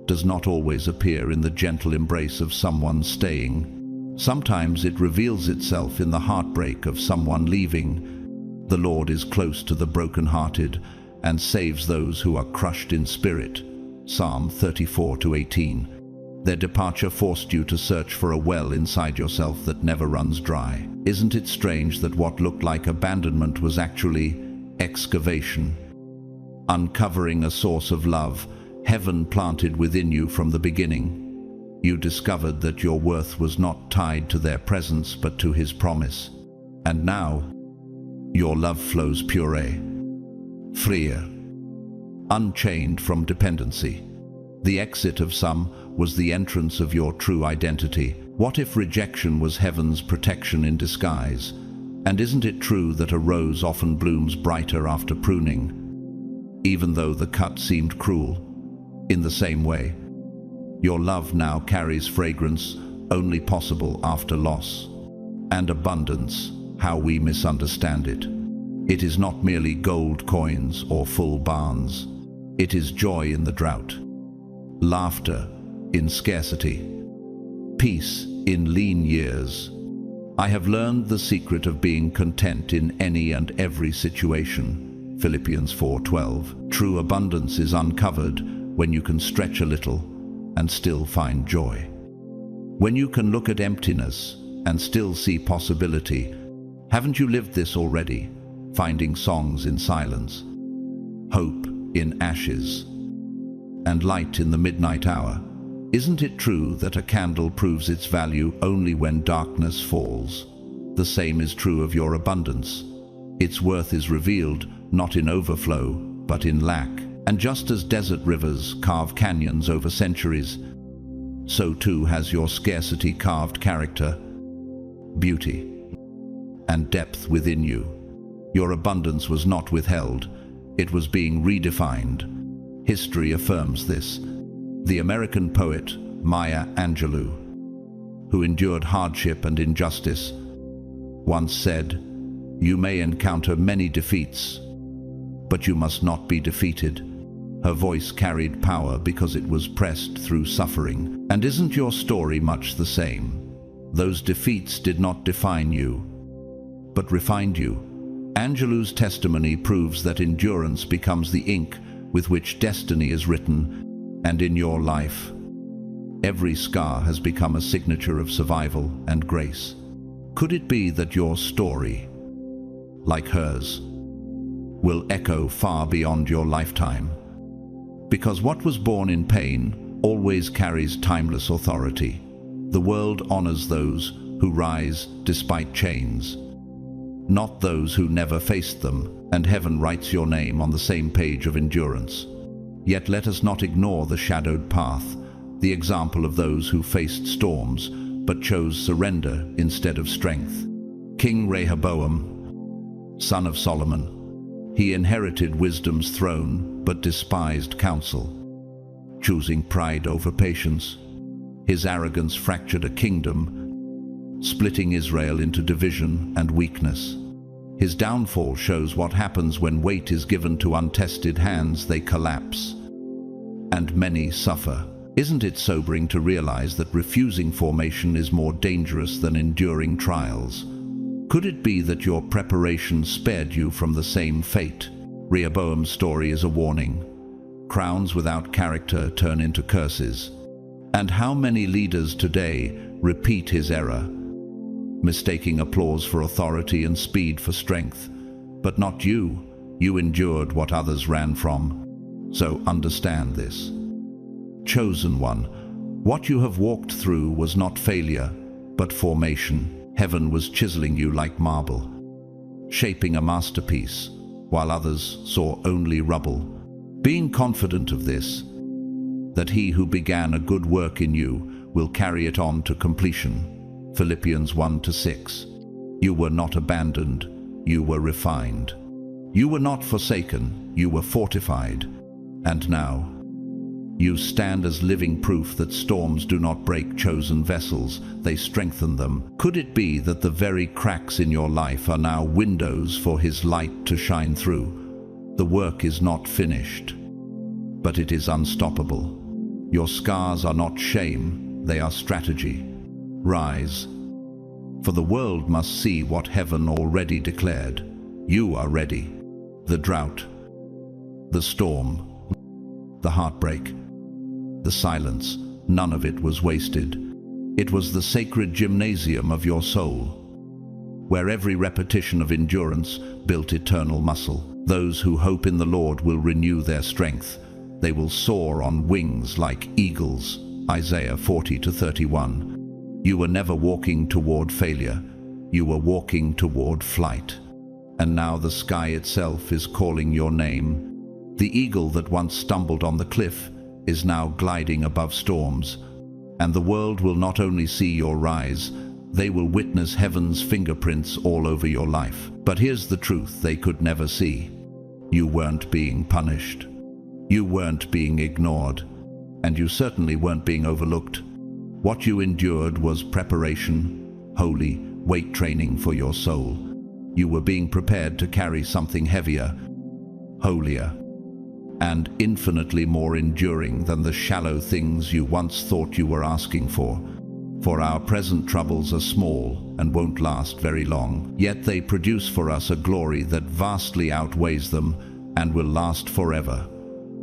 A: does not always appear in the gentle embrace of someone staying. Sometimes it reveals itself in the heartbreak of someone leaving. The Lord is close to the brokenhearted and saves those who are crushed in spirit. Psalm 34:18. Their departure forced you to search for a well inside yourself that never runs dry. Isn't it strange that what looked like abandonment was actually excavation? Uncovering a source of love heaven planted within you from the beginning. You discovered that your worth was not tied to their presence but to His promise. And now, your love flows pure, freer, unchained from dependency. The exit of some was the entrance of your true identity. What if rejection was heaven's protection in disguise? And isn't it true that a rose often blooms brighter after pruning, even though the cut seemed cruel? In the same way, your love now carries fragrance only possible after loss. And abundance, how we misunderstand it. It is not merely gold coins or full barns. It is joy in the drought, laughter in scarcity, peace in lean years. I have learned the secret of being content in any and every situation. Philippians 4:12. True abundance is uncovered when you can stretch a little and still find joy. When you can look at emptiness and still see possibility. Haven't you lived this already? Finding songs in silence, hope in ashes, and light in the midnight hour. Isn't it true that a candle proves its value only when darkness falls? The same is true of your abundance. Its worth is revealed not in overflow, but in lack. And just as desert rivers carve canyons over centuries, so too has your scarcity carved character. beauty, and depth within you. Your abundance was not withheld, it was being redefined. History affirms this. The American poet Maya Angelou, who endured hardship and injustice, once said, "You may encounter many defeats, but you must not be defeated." Her voice carried power because it was pressed through suffering. And isn't your story much the same? Those defeats did not define you, but refined you. Angelou's testimony proves that endurance becomes the ink with which destiny is written, and in your life, every scar has become a signature of survival and grace. Could it be that your story, like hers, will echo far beyond your lifetime? Because what was born in pain always carries timeless authority. The world honors those who rise despite chains, not those who never faced them, and heaven writes your name on the same page of endurance. Yet let us not ignore the shadowed path, the example of those who faced storms but chose surrender instead of strength. King Rehoboam, son of Solomon, he inherited wisdom's throne but despised counsel, choosing pride over patience. His arrogance fractured a kingdom, splitting Israel into division and weakness. His downfall shows what happens when weight is given to untested hands. They collapse, and many suffer. Isn't it sobering to realize that refusing formation is more dangerous than enduring trials? Could it be that your preparation spared you from the same fate? Rehoboam's story is a warning. Crowns without character turn into curses. And how many leaders today repeat his error, mistaking applause for authority and speed for strength? But not you. You endured what others ran from. So understand this. Chosen one, what you have walked through was not failure, but formation. Heaven was chiseling you like marble, shaping a masterpiece, while others saw only rubble. Being confident of this, that he who began a good work in you will carry it on to completion. Philippians 1-6. You were not abandoned, you were refined. You were not forsaken, you were fortified. And now, you stand as living proof that storms do not break chosen vessels, they strengthen them. Could it be that the very cracks in your life are now windows for his light to shine through? The work is not finished, but it is unstoppable. Your scars are not shame, they are strategy. Rise, for the world must see what heaven already declared. You are ready. The drought, the storm, the heartbreak, the silence, none of it was wasted. It was the sacred gymnasium of your soul, where every repetition of endurance built eternal muscle. Those who hope in the Lord will renew their strength. They will soar on wings like eagles. Isaiah 40-31. You were never walking toward failure. You were walking toward flight. And now the sky itself is calling your name. The eagle that once stumbled on the cliff is now gliding above storms. And the world will not only see your rise, they will witness heaven's fingerprints all over your life. But here's the truth they could never see. You weren't being punished. You weren't being ignored. And you certainly weren't being overlooked. What you endured was preparation, holy weight training for your soul. You were being prepared to carry something heavier, holier, and infinitely more enduring than the shallow things you once thought you were asking for. For our present troubles are small and won't last very long, yet they produce for us a glory that vastly outweighs them and will last forever.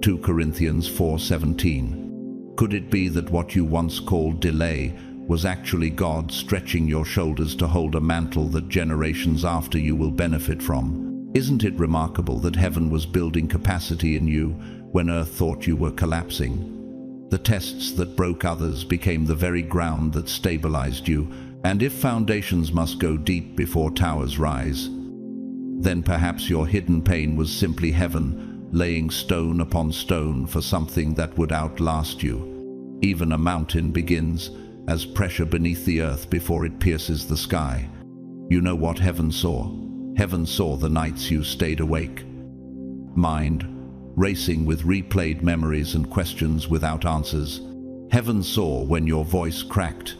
A: 2 Corinthians 4:17. Could it be that what you once called delay was actually God stretching your shoulders to hold a mantle that generations after you will benefit from? Isn't it remarkable that heaven was building capacity in you when earth thought you were collapsing? The tests that broke others became the very ground that stabilized you, and if foundations must go deep before towers rise, then perhaps your hidden pain was simply heaven laying stone upon stone for something that would outlast you. Even a mountain begins as pressure beneath the earth before it pierces the sky. You know what heaven saw? Heaven saw the nights you stayed awake. Mind, racing with replayed memories and questions without answers. Heaven saw when your voice cracked.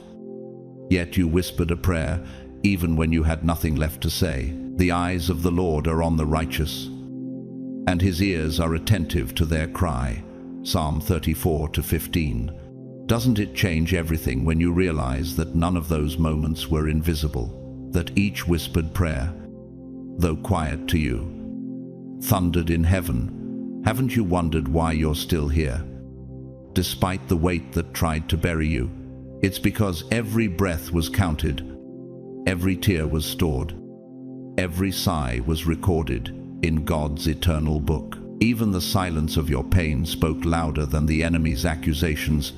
A: Yet you whispered a prayer, even when you had nothing left to say. The eyes of the Lord are on the righteous, and his ears are attentive to their cry. Psalm 34-15. Doesn't it change everything when you realize that none of those moments were invisible? That each whispered prayer, though quiet to you, thundered in heaven? Haven't you wondered why you're still here, despite the weight that tried to bury you? It's because every breath was counted, every tear was stored, every sigh was recorded in God's eternal book. Even the silence of your pain spoke louder than the enemy's accusations,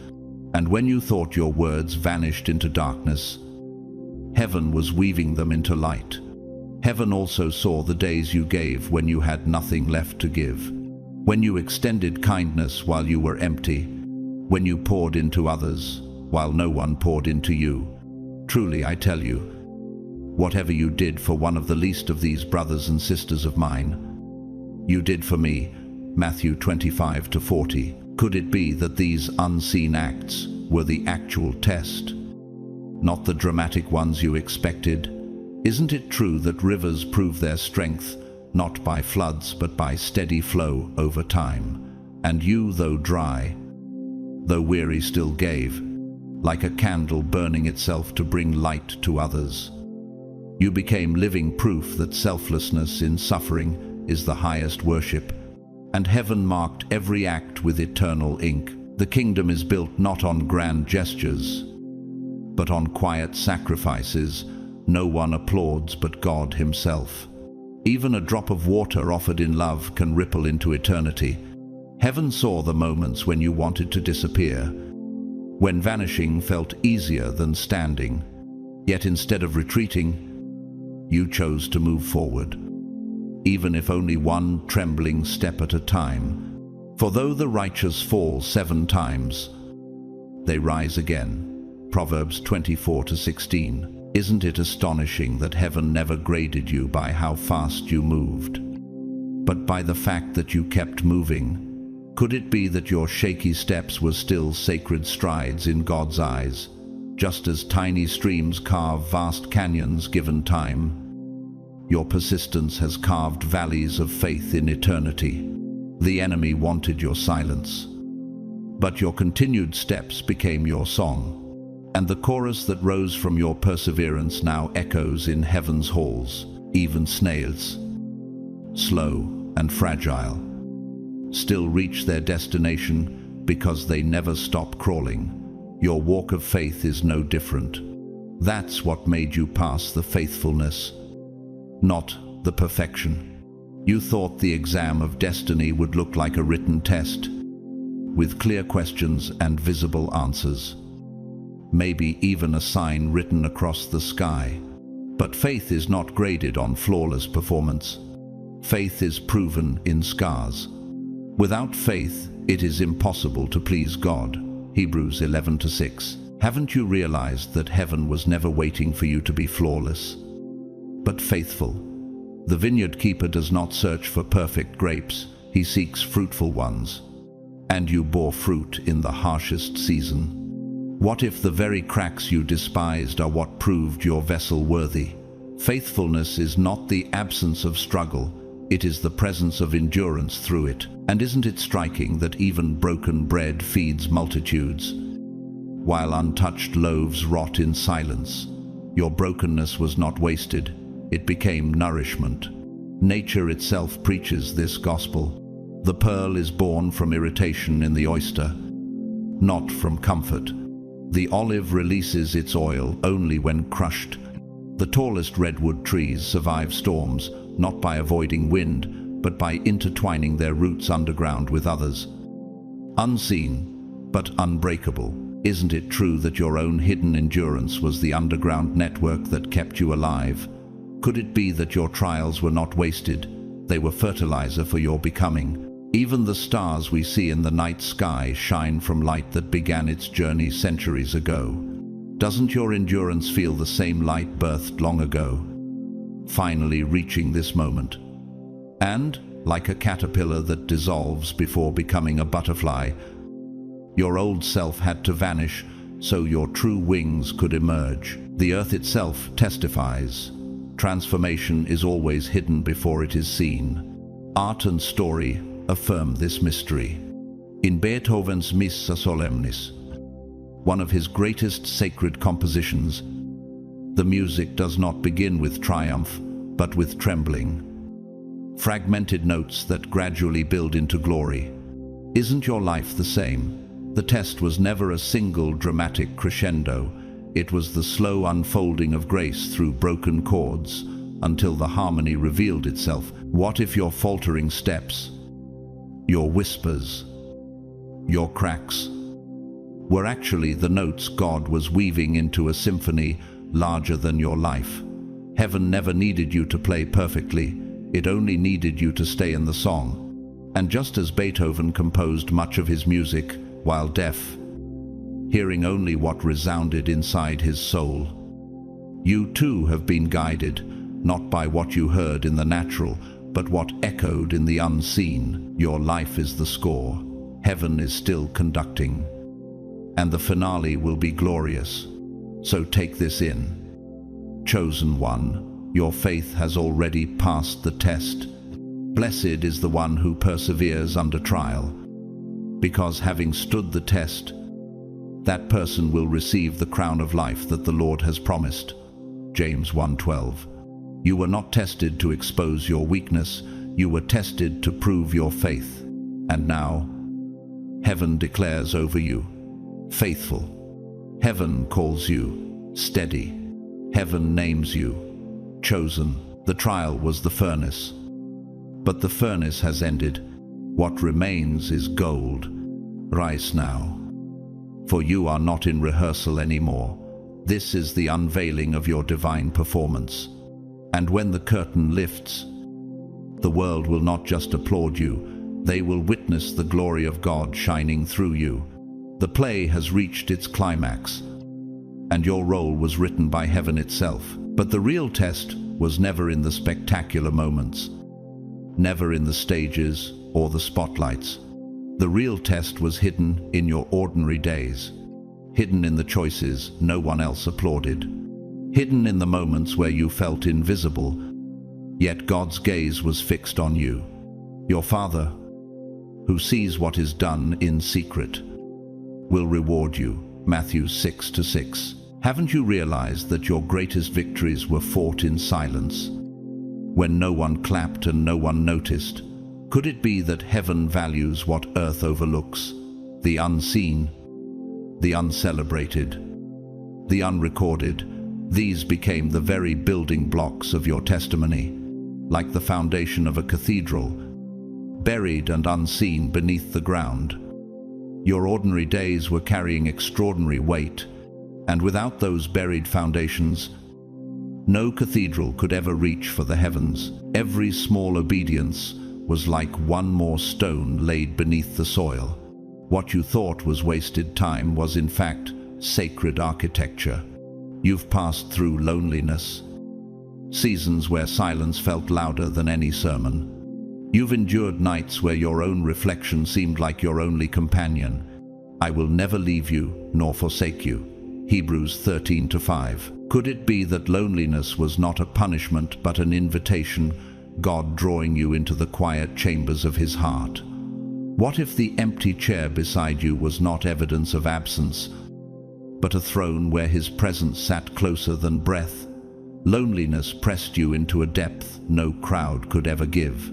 A: and when you thought your words vanished into darkness, heaven was weaving them into light. Heaven also saw the days you gave when you had nothing left to give, when you extended kindness while you were empty, when you poured into others while no one poured into you. Truly, I tell you, whatever you did for one of the least of these brothers and sisters of mine, you did for me. Matthew 25-40. Could it be that these unseen acts were the actual test, not the dramatic ones you expected? Isn't it true that rivers prove their strength, not by floods but by steady flow over time? And you, though dry, though weary, still gave, like a candle burning itself to bring light to others. You became living proof that selflessness in suffering is the highest worship, and heaven marked every act with eternal ink. The kingdom is built not on grand gestures, but on quiet sacrifices. No one applauds but God himself. Even a drop of water offered in love can ripple into eternity. Heaven saw the moments when you wanted to disappear, when vanishing felt easier than standing. Yet instead of retreating, you chose to move forward, even if only one trembling step at a time. For though the righteous fall 7 times, they rise again. Proverbs 24-16. Isn't it astonishing that heaven never graded you by how fast you moved, but by the fact that you kept moving? Could it be that your shaky steps were still sacred strides in God's eyes, just as tiny streams carve vast canyons given time? Your persistence has carved valleys of faith in eternity. The enemy wanted your silence, but your continued steps became your song, and the chorus that rose from your perseverance now echoes in heaven's halls. Even snails, slow and fragile, still reach their destination because they never stop crawling. Your walk of faith is no different. That's what made you pass the faithfulness, not the perfection. You thought the exam of destiny would look like a written test, with clear questions and visible answers, maybe even a sign written across the sky. But faith is not graded on flawless performance. Faith is proven in scars. Without faith, it is impossible to please God. Hebrews 11:6. Haven't you realized that heaven was never waiting for you to be flawless, but faithful? The vineyard keeper does not search for perfect grapes, he seeks fruitful ones. And you bore fruit in the harshest season. What if the very cracks you despised are what proved your vessel worthy? Faithfulness is not the absence of struggle, it is the presence of endurance through it. And isn't it striking that even broken bread feeds multitudes, while untouched loaves rot in silence? Your brokenness was not wasted, it became nourishment. Nature itself preaches this gospel. The pearl is born from irritation in the oyster, not from comfort. The olive releases its oil only when crushed. The tallest redwood trees survive storms, not by avoiding wind, but by intertwining their roots underground with others. Unseen, but unbreakable. Isn't it true that your own hidden endurance was the underground network that kept you alive? Could it be that your trials were not wasted? They were fertilizer for your becoming. Even the stars we see in the night sky shine from light that began its journey centuries ago. Doesn't your endurance feel the same light birthed long ago, finally reaching this moment? And, like a caterpillar that dissolves before becoming a butterfly, your old self had to vanish so your true wings could emerge. The earth itself testifies. Transformation is always hidden before it is seen. Art and story affirm this mystery. In Beethoven's Missa Solemnis, one of his greatest sacred compositions, the music does not begin with triumph, but with trembling. Fragmented notes that gradually build into glory. Isn't your life the same? The test was never a single dramatic crescendo. It was the slow unfolding of grace through broken chords until the harmony revealed itself. What if your faltering steps, your whispers, your cracks were actually the notes God was weaving into a symphony larger than your life? Heaven never needed you to play perfectly. It only needed you to stay in the song. And just as Beethoven composed much of his music while deaf, hearing only what resounded inside his soul, you too have been guided, not by what you heard in the natural, but what echoed in the unseen. Your life is the score. Heaven is still conducting. And the finale will be glorious. So take this in. Chosen one, your faith has already passed the test. Blessed is the one who perseveres under trial, because having stood the test, that person will receive the crown of life that the Lord has promised. James 1:12. You were not tested to expose your weakness, you were tested to prove your faith. And now, heaven declares over you, faithful. Heaven calls you, steady. Heaven names you, chosen. The trial was the furnace, but the furnace has ended. What remains is gold. Rise now, for you are not in rehearsal anymore. This is the unveiling of your divine performance. And when the curtain lifts, the world will not just applaud you, they will witness the glory of God shining through you. The play has reached its climax, and your role was written by heaven itself. But the real test was never in the spectacular moments, never in the stages or the spotlights. The real test was hidden in your ordinary days, hidden in the choices no one else applauded, hidden in the moments where you felt invisible, yet God's gaze was fixed on you. Your Father, who sees what is done in secret, will reward you. Matthew 6:6. Haven't you realized that your greatest victories were fought in silence, when no one clapped and no one noticed? Could it be that heaven values what earth overlooks, the unseen, the uncelebrated, the unrecorded? These became the very building blocks of your testimony, like the foundation of a cathedral, buried and unseen beneath the ground. Your ordinary days were carrying extraordinary weight, and without those buried foundations, no cathedral could ever reach for the heavens. Every small obedience was like one more stone laid beneath the soil. What you thought was wasted time was in fact sacred architecture. You've passed through loneliness, seasons where silence felt louder than any sermon. You've endured nights where your own reflection seemed like your only companion. I will never leave you nor forsake you. Hebrews 13:5. Could it be that loneliness was not a punishment but an invitation, God drawing you into the quiet chambers of his heart? What if the empty chair beside you was not evidence of absence, but a throne where his presence sat closer than breath? Loneliness pressed you into a depth no crowd could ever give.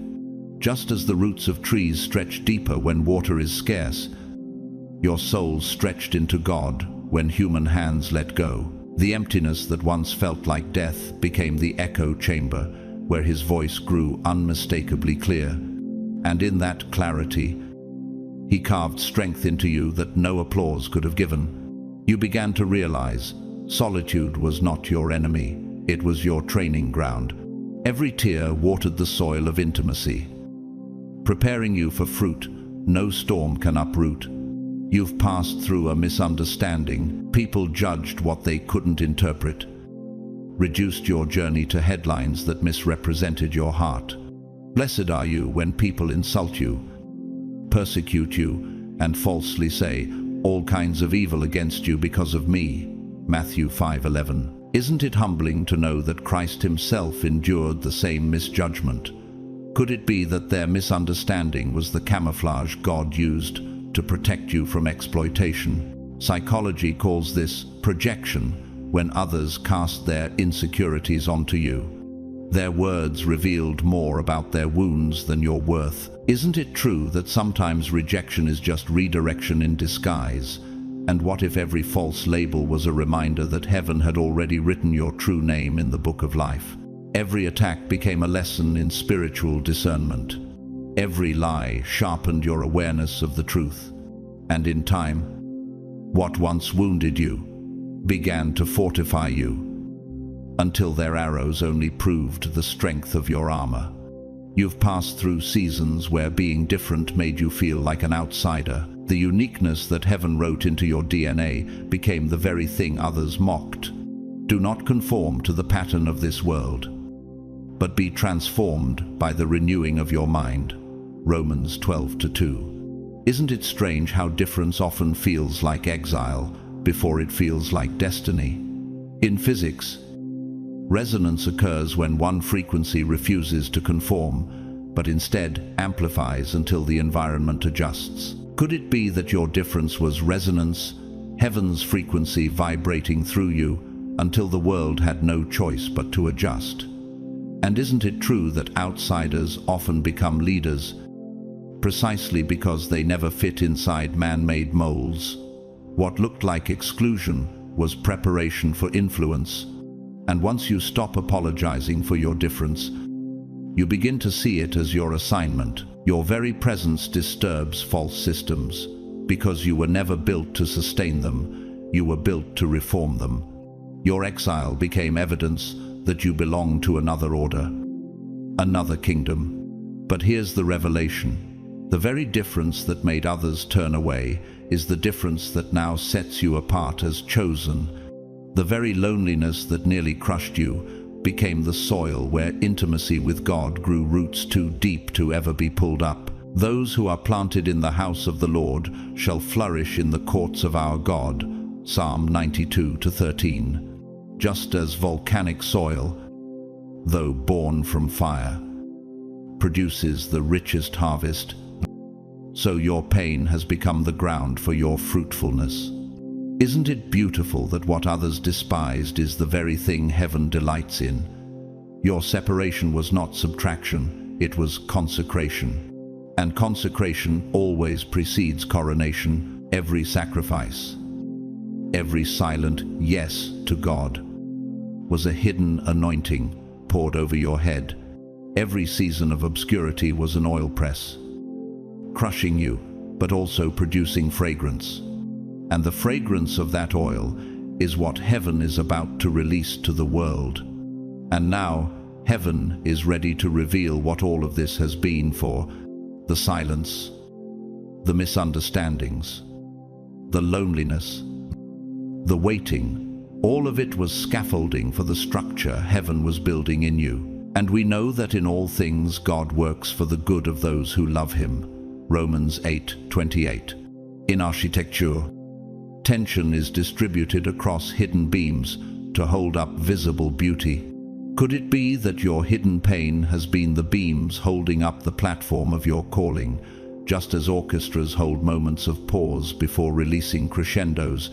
A: Just as the roots of trees stretch deeper when water is scarce, your soul stretched into God when human hands let go. The emptiness that once felt like death became the echo chamber where his voice grew unmistakably clear. And in that clarity, he carved strength into you that no applause could have given. You began to realize solitude was not your enemy, it was your training ground. Every tear watered the soil of intimacy, preparing you for fruit no storm can uproot. You've passed through a misunderstanding. People judged what they couldn't interpret, reduced your journey to headlines that misrepresented your heart. Blessed are you when people insult you, persecute you, and falsely say all kinds of evil against you because of me. Matthew 5:11. Isn't it humbling to know that Christ himself endured the same misjudgment? Could it be that their misunderstanding was the camouflage God used to protect you from exploitation? Psychology calls this projection, when others cast their insecurities onto you. Their words revealed more about their wounds than your worth. Isn't it true that sometimes rejection is just redirection in disguise? And what if every false label was a reminder that heaven had already written your true name in the book of life? Every attack became a lesson in spiritual discernment. Every lie sharpened your awareness of the truth. And in time, what once wounded you began to fortify you, until their arrows only proved the strength of your armor. You've passed through seasons where being different made you feel like an outsider. The uniqueness that heaven wrote into your DNA became the very thing others mocked. Do not conform to the pattern of this world, but be transformed by the renewing of your mind. Romans 12:2. Isn't it strange how difference often feels like exile before it feels like destiny? In physics, resonance occurs when one frequency refuses to conform, but instead amplifies until the environment adjusts. Could it be that your difference was resonance, heaven's frequency vibrating through you until the world had no choice but to adjust? And isn't it true that outsiders often become leaders precisely because they never fit inside man-made molds? What looked like exclusion was preparation for influence. And once you stop apologizing for your difference, you begin to see it as your assignment. Your very presence disturbs false systems. Because you were never built to sustain them, you were built to reform them. Your exile became evidence that you belong to another order, another kingdom. But here's the revelation. The very difference that made others turn away is the difference that now sets you apart as chosen. The very loneliness that nearly crushed you became the soil where intimacy with God grew roots too deep to ever be pulled up. Those who are planted in the house of the Lord shall flourish in the courts of our God. Psalm 92:13. Just as volcanic soil, though born from fire, produces the richest harvest, so your pain has become the ground for your fruitfulness. Isn't it beautiful that what others despised is the very thing heaven delights in? Your separation was not subtraction, it was consecration. And consecration always precedes coronation. Every sacrifice, every silent yes to God was a hidden anointing poured over your head. Every season of obscurity was an oil press, crushing you, but also producing fragrance. And the fragrance of that oil is what heaven is about to release to the world. And now, heaven is ready to reveal what all of this has been for: the silence, the misunderstandings, the loneliness, the waiting. All of it was scaffolding for the structure heaven was building in you. And we know that in all things God works for the good of those who love him. Romans 8:28. In architecture, tension is distributed across hidden beams to hold up visible beauty. Could it be that your hidden pain has been the beams holding up the platform of your calling, just as orchestras hold moments of pause before releasing crescendos?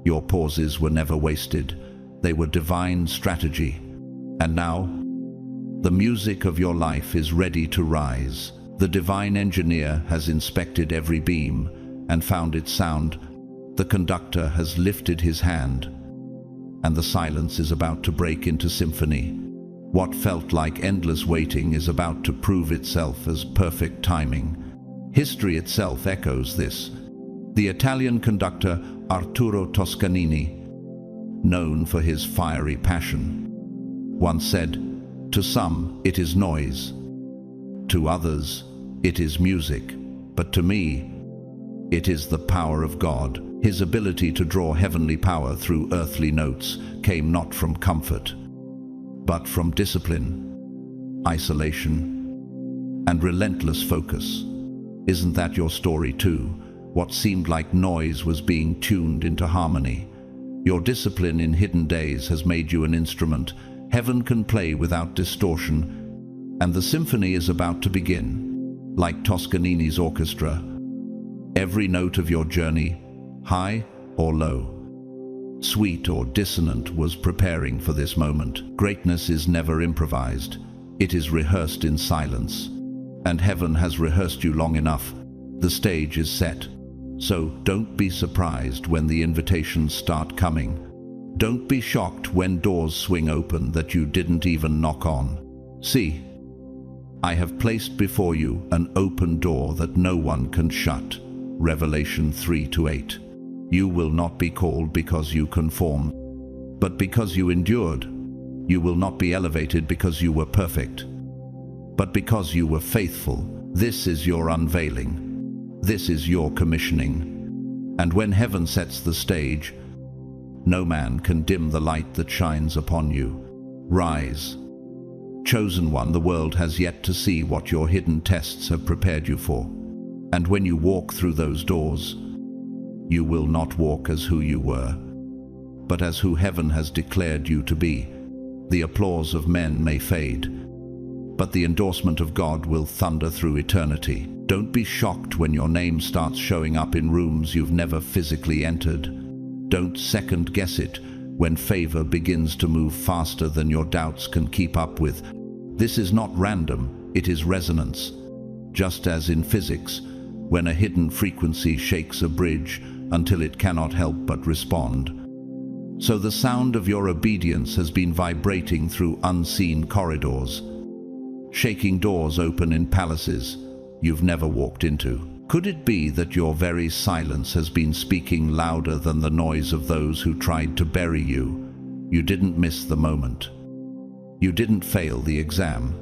A: Your pauses were never wasted. They were divine strategy. And now, the music of your life is ready to rise. The divine engineer has inspected every beam and found its sound. The conductor has lifted his hand, and the silence is about to break into symphony. What felt like endless waiting is about to prove itself as perfect timing. History itself echoes this. The Italian conductor Arturo Toscanini, known for his fiery passion, once said, "To some, it is noise. To others, it is music. But to me, It is the power of God. His ability to draw heavenly power through earthly notes came not from comfort, but from discipline, isolation, and relentless focus. Isn't that your story too? What seemed like noise was being tuned into harmony. Your discipline in hidden days has made you an instrument heaven can play without distortion, and the symphony is about to begin. Like Toscanini's orchestra, every note of your journey, high or low, sweet or dissonant, was preparing for this moment. Greatness is never improvised. It is rehearsed in silence. And heaven has rehearsed you long enough. The stage is set. So don't be surprised when the invitations start coming. Don't be shocked when doors swing open that you didn't even knock on. See, I have placed before you an open door that no one can shut. Revelation 3-8. You will not be called because you conform, but because you endured. You will not be elevated because you were perfect, but because you were faithful. This is your unveiling. This is your commissioning. And when heaven sets the stage, no man can dim the light that shines upon you. Rise. Chosen one, the world has yet to see what your hidden tests have prepared you for. And when you walk through those doors, you will not walk as who you were, but as who heaven has declared you to be. The applause of men may fade, but the endorsement of God will thunder through eternity. Don't be shocked when your name starts showing up in rooms you've never physically entered. Don't second guess it when favor begins to move faster than your doubts can keep up with. This is not random, it is resonance. Just as in physics, when a hidden frequency shakes a bridge until it cannot help but respond. So the sound of your obedience has been vibrating through unseen corridors, shaking doors open in palaces you've never walked into. Could it be that your very silence has been speaking louder than the noise of those who tried to bury you? You didn't miss the moment. You didn't fail the exam.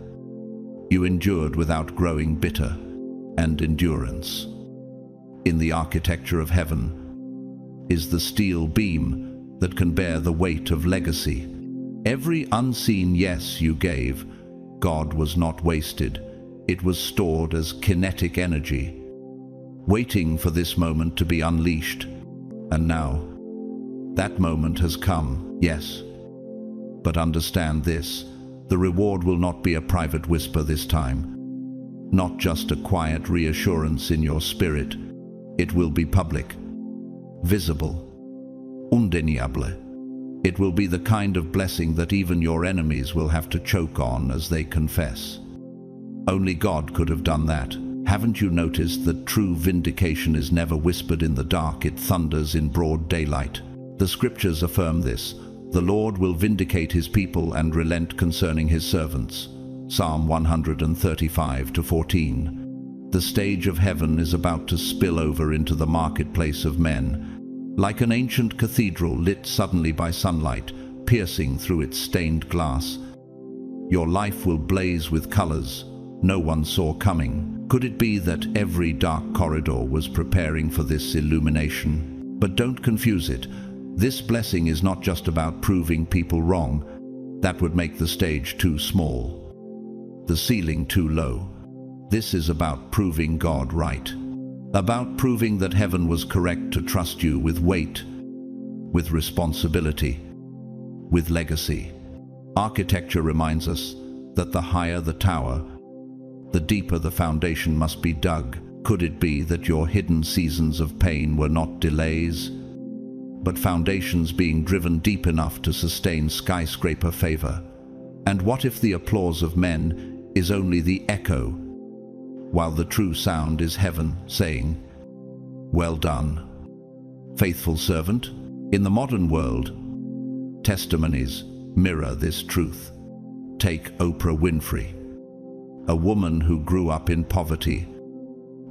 A: You endured without growing bitter. And endurance, in the architecture of heaven, is the steel beam that can bear the weight of legacy. Every unseen yes you gave, God, was not wasted. It was stored as kinetic energy, waiting for this moment to be unleashed. And now, that moment has come, yes. But understand this, the reward will not be a private whisper this time. Not just a quiet reassurance in your spirit. It will be public, visible, undeniable. It will be the kind of blessing that even your enemies will have to choke on as they confess. Only God could have done that. Haven't you noticed that true vindication is never whispered in the dark, it thunders in broad daylight? The scriptures affirm this. The Lord will vindicate his people and relent concerning his servants. Psalm 135-14. The stage of heaven is about to spill over into the marketplace of men, like an ancient cathedral lit suddenly by sunlight, piercing through its stained glass. Your life will blaze with colors no one saw coming. Could it be that every dark corridor was preparing for this illumination? But don't confuse it. This blessing is not just about proving people wrong. That would make the stage too small, the ceiling too low. This is about proving God right. About proving that heaven was correct to trust you with weight, with responsibility, with legacy. Architecture reminds us that the higher the tower, the deeper the foundation must be dug. Could it be that your hidden seasons of pain were not delays, but foundations being driven deep enough to sustain skyscraper favor? And what if the applause of men is only the echo, while the true sound is heaven saying, "Well done, faithful servant"? In the modern world, testimonies mirror this truth. Take Oprah Winfrey, a woman who grew up in poverty,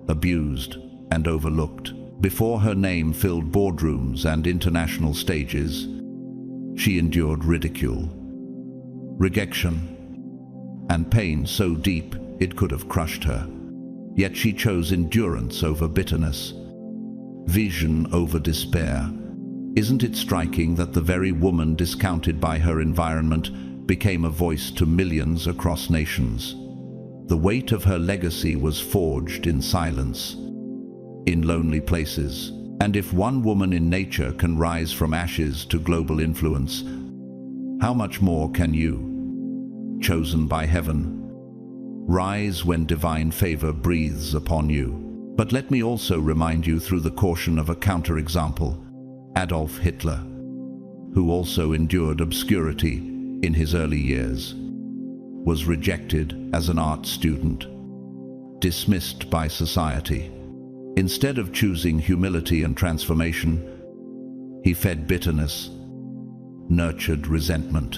A: abused and overlooked. Before her name filled boardrooms and international stages, she endured ridicule, rejection, and pain so deep it could have crushed her. Yet she chose endurance over bitterness. Vision over despair. Isn't it striking that the very woman discounted by her environment became a voice to millions across nations? The weight of her legacy was forged in silence, in lonely places. And if one woman in nature can rise from ashes to global influence, how much more can you, chosen by heaven, rise when divine favor breathes upon you? But let me also remind you through the caution of a counterexample, Adolf Hitler, who also endured obscurity in his early years, was rejected as an art student, dismissed by society. Instead of choosing humility and transformation, he fed bitterness, nurtured resentment,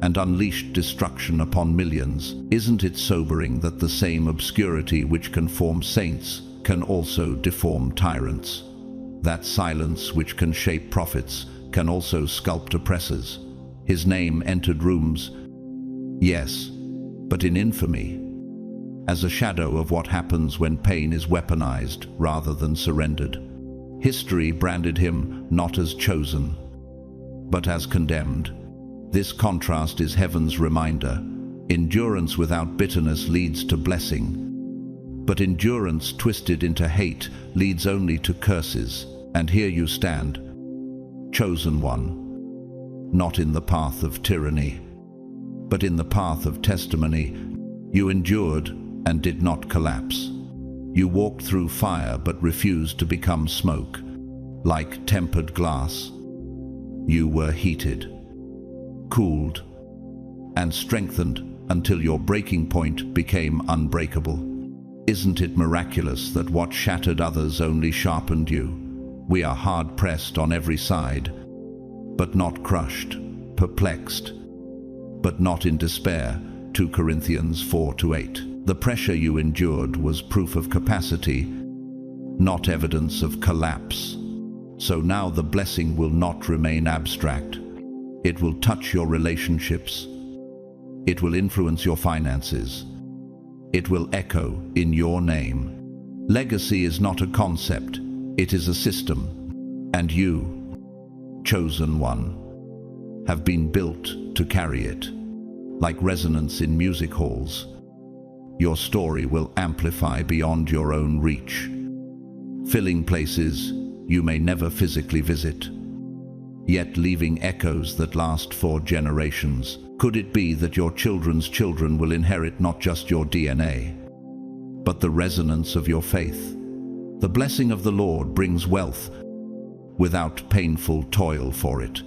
A: and unleashed destruction upon millions. Isn't it sobering that the same obscurity which can form saints can also deform tyrants? That silence which can shape prophets can also sculpt oppressors. His name entered rooms, yes, but in infamy, as a shadow of what happens when pain is weaponized rather than surrendered. History branded him not as chosen, but as condemned. This contrast is heaven's reminder. Endurance without bitterness leads to blessing, but endurance twisted into hate leads only to curses. And here you stand, chosen one, not in the path of tyranny, but in the path of testimony. You endured and did not collapse. You walked through fire but refused to become smoke. Like tempered glass, you were heated, cooled, and strengthened until your breaking point became unbreakable. Isn't it miraculous that what shattered others only sharpened you? We are hard-pressed on every side, but not crushed, perplexed, but not in despair. 2 Corinthians 4-8. The pressure you endured was proof of capacity, not evidence of collapse. So now the blessing will not remain abstract. It will touch your relationships. It will influence your finances. It will echo in your name. Legacy is not a concept, it is a system. And you, chosen one, have been built to carry it. Like resonance in music halls, your story will amplify beyond your own reach, filling places you may never physically visit, yet leaving echoes that last for generations. Could it be that your children's children will inherit not just your DNA, but the resonance of your faith? The blessing of the Lord brings wealth without painful toil for it.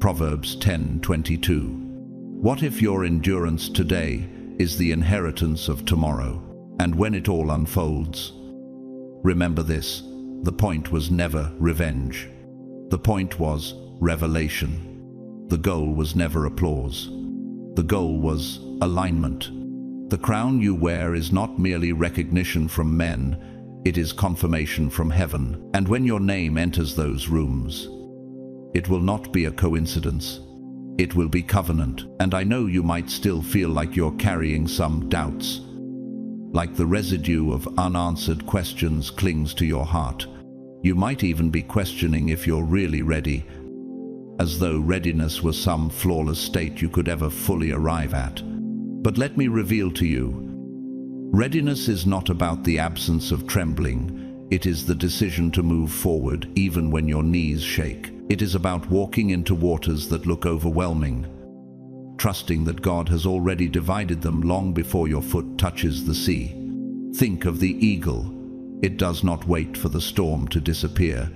A: Proverbs 10:22. What if your endurance today is the inheritance of tomorrow? And when it all unfolds, remember this: the point was never revenge. The point was revelation. The goal was never applause. The goal was alignment. The crown you wear is not merely recognition from men, it is confirmation from heaven. And when your name enters those rooms, it will not be a coincidence. It will be covenant. And I know you might still feel like you're carrying some doubts, like the residue of unanswered questions clings to your heart. You might even be questioning if you're really ready, as though readiness was some flawless state you could ever fully arrive at. But let me reveal to you, readiness is not about the absence of trembling. It is the decision to move forward even when your knees shake. It is about walking into waters that look overwhelming, trusting that God has already divided them long before your foot touches the sea. Think of the eagle. It does not wait for the storm to disappear.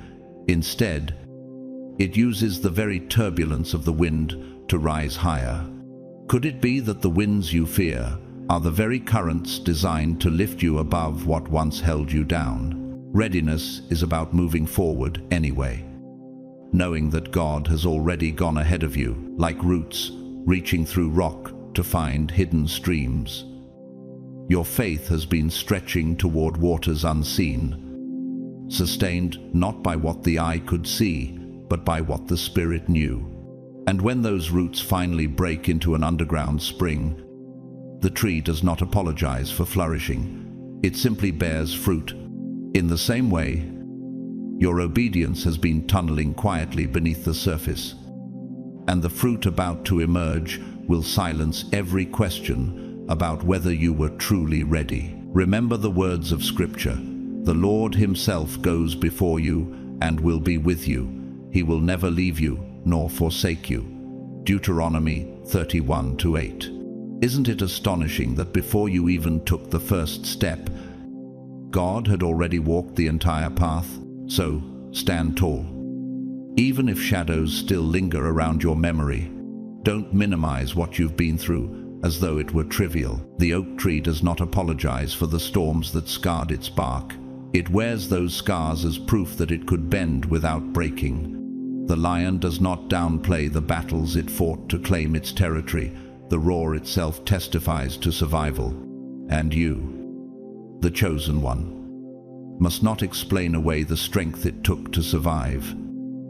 A: Instead, it uses the very turbulence of the wind to rise higher. Could it be that the winds you fear are the very currents designed to lift you above what once held you down? Readiness is about moving forward anyway, knowing that God has already gone ahead of you, like roots reaching through rock to find hidden streams. Your faith has been stretching toward waters unseen, sustained not by what the eye could see, but by what the Spirit knew. And when those roots finally break into an underground spring, the tree does not apologize for flourishing. It simply bears fruit. In the same way, Your obedience has been tunneling quietly beneath the surface, and the fruit about to emerge will silence every question about whether you were truly ready. Remember the words of Scripture. The Lord Himself goes before you and will be with you. He will never leave you nor forsake you. Deuteronomy 31:8. Isn't it astonishing that before you even took the first step, God had already walked the entire path? So, stand tall. Even if shadows still linger around your memory, don't minimize what you've been through as though it were trivial. The oak tree does not apologize for the storms that scarred its bark. It wears those scars as proof that it could bend without breaking. The lion does not downplay the battles it fought to claim its territory. The roar itself testifies to survival. And you, the chosen one, must not explain away the strength it took to survive.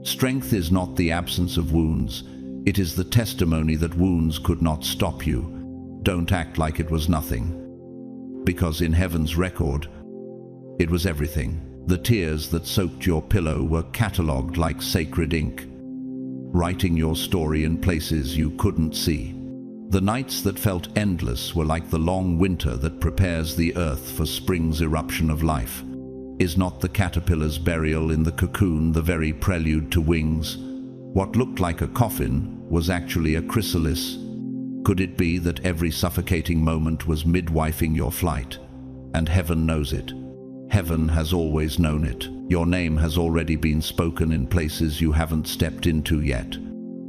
A: Strength is not the absence of wounds. It is the testimony that wounds could not stop you. Don't act like it was nothing, because in heaven's record, it was everything. The tears that soaked your pillow were catalogued like sacred ink, writing your story in places you couldn't see. The nights that felt endless were like the long winter that prepares the earth for spring's eruption of life. Is not the caterpillar's burial in the cocoon the very prelude to wings? What looked like a coffin was actually a chrysalis. Could it be that every suffocating moment was midwifing your flight? And heaven knows it. Heaven has always known it. Your name has already been spoken in places you haven't stepped into yet.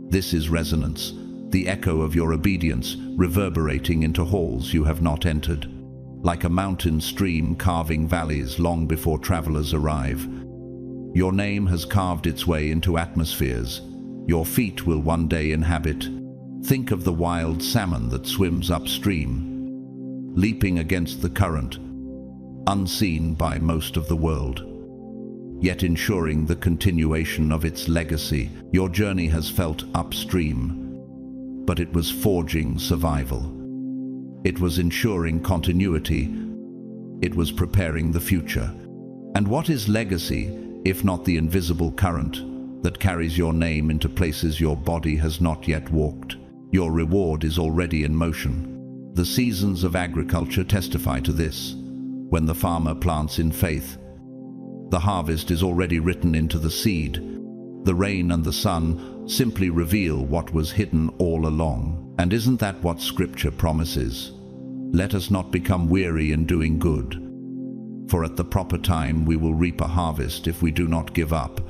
A: This is resonance, the echo of your obedience reverberating into halls you have not entered. Like a mountain stream carving valleys long before travelers arrive. Your name has carved its way into atmospheres your feet will one day inhabit. Think of the wild salmon that swims upstream, leaping against the current, unseen by most of the world, yet ensuring the continuation of its legacy. Your journey has felt upstream, but it was forging survival. It was ensuring continuity. It was preparing the future. And what is legacy, if not the invisible current that carries your name into places your body has not yet walked? Your reward is already in motion. The seasons of agriculture testify to this. When the farmer plants in faith, the harvest is already written into the seed. The rain and the sun simply reveal what was hidden all along. And isn't that what Scripture promises? Let us not become weary in doing good, for at the proper time we will reap a harvest if we do not give up.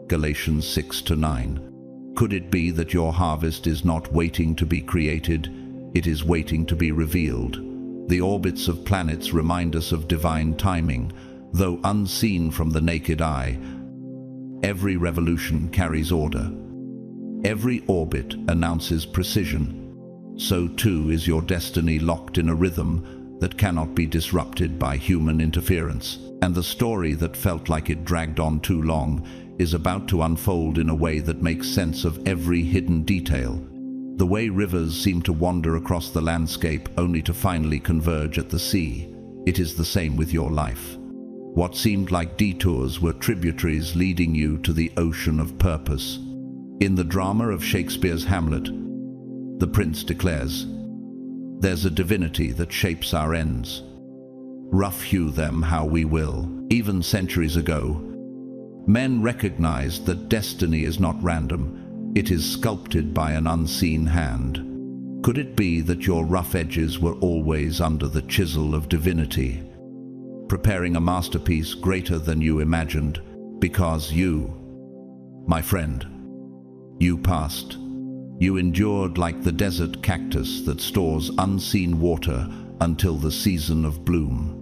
A: Galatians 6-9. Could it be that your harvest is not waiting to be created? It is waiting to be revealed. The orbits of planets remind us of divine timing, though unseen from the naked eye. Every revolution carries order. Every orbit announces precision. So too is your destiny locked in a rhythm that cannot be disrupted by human interference. And the story that felt like it dragged on too long is about to unfold in a way that makes sense of every hidden detail. The way rivers seem to wander across the landscape only to finally converge at the sea. It is the same with your life. What seemed like detours were tributaries leading you to the ocean of purpose. In the drama of Shakespeare's Hamlet, the prince declares, "There's a divinity that shapes our ends. Rough hew them how we will." Even centuries ago, men recognized that destiny is not random. It is sculpted by an unseen hand. Could it be that your rough edges were always under the chisel of divinity, preparing a masterpiece greater than you imagined? Because you, my friend, you passed. You endured like the desert cactus that stores unseen water until the season of bloom,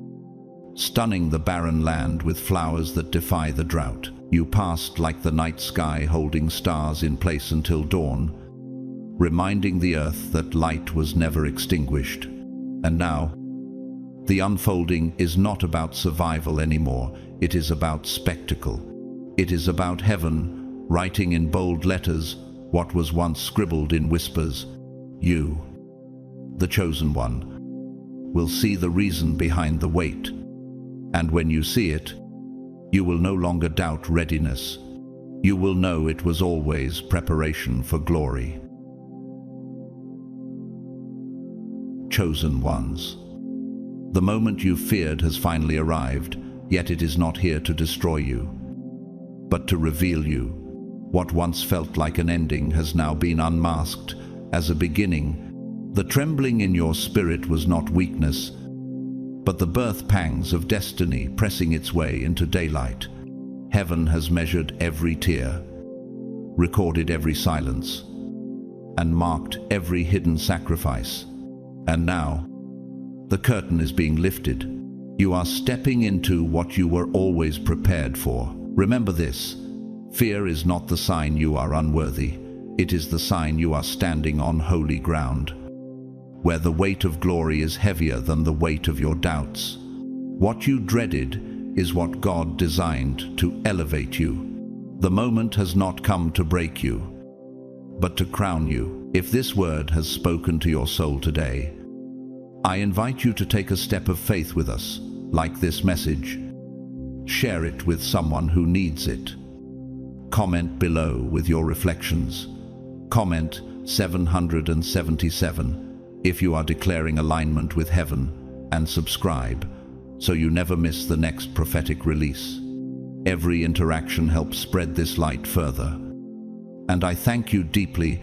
A: stunning the barren land with flowers that defy the drought. You passed like the night sky holding stars in place until dawn, reminding the earth that light was never extinguished. And now, the unfolding is not about survival anymore. It is about spectacle. It is about heaven writing in bold letters what was once scribbled in whispers. You, the chosen one, will see the reason behind the wait. And when you see it, You will no longer doubt readiness. You will know it was always preparation for glory. Chosen ones. The moment you feared has finally arrived, yet it is not here to destroy you, but to reveal you. What once felt like an ending has now been unmasked as a beginning. The trembling in your spirit was not weakness, but the birth pangs of destiny pressing its way into daylight. Heaven has measured every tear, recorded every silence, and marked every hidden sacrifice. And now, the curtain is being lifted. You are stepping into what you were always prepared for. Remember this: fear is not the sign you are unworthy. It is the sign you are standing on holy ground, where the weight of glory is heavier than the weight of your doubts. What you dreaded is what God designed to elevate you. The moment has not come to break you, but to crown you. If this word has spoken to your soul today, I invite you to take a step of faith with us. Like this message, share it with someone who needs it. Comment below with your reflections. Comment 777 if you are declaring alignment with heaven, and subscribe so you never miss the next prophetic release. Every interaction helps spread this light further. And I thank you deeply,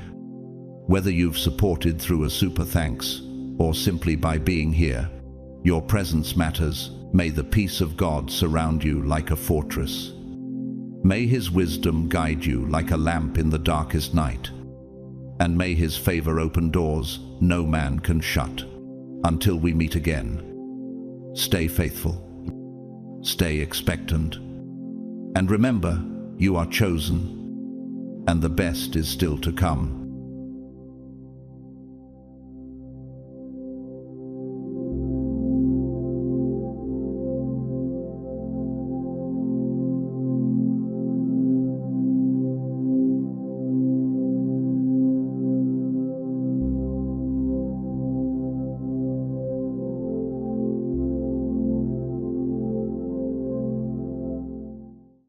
A: whether you've supported through a super thanks or simply by being here. Your presence matters. May the peace of God surround you like a fortress. May His wisdom guide you like a lamp in the darkest night. And may His favor open doors no man can shut. Until we meet again, stay faithful, stay expectant, and remember, you are chosen, and the best is still to come.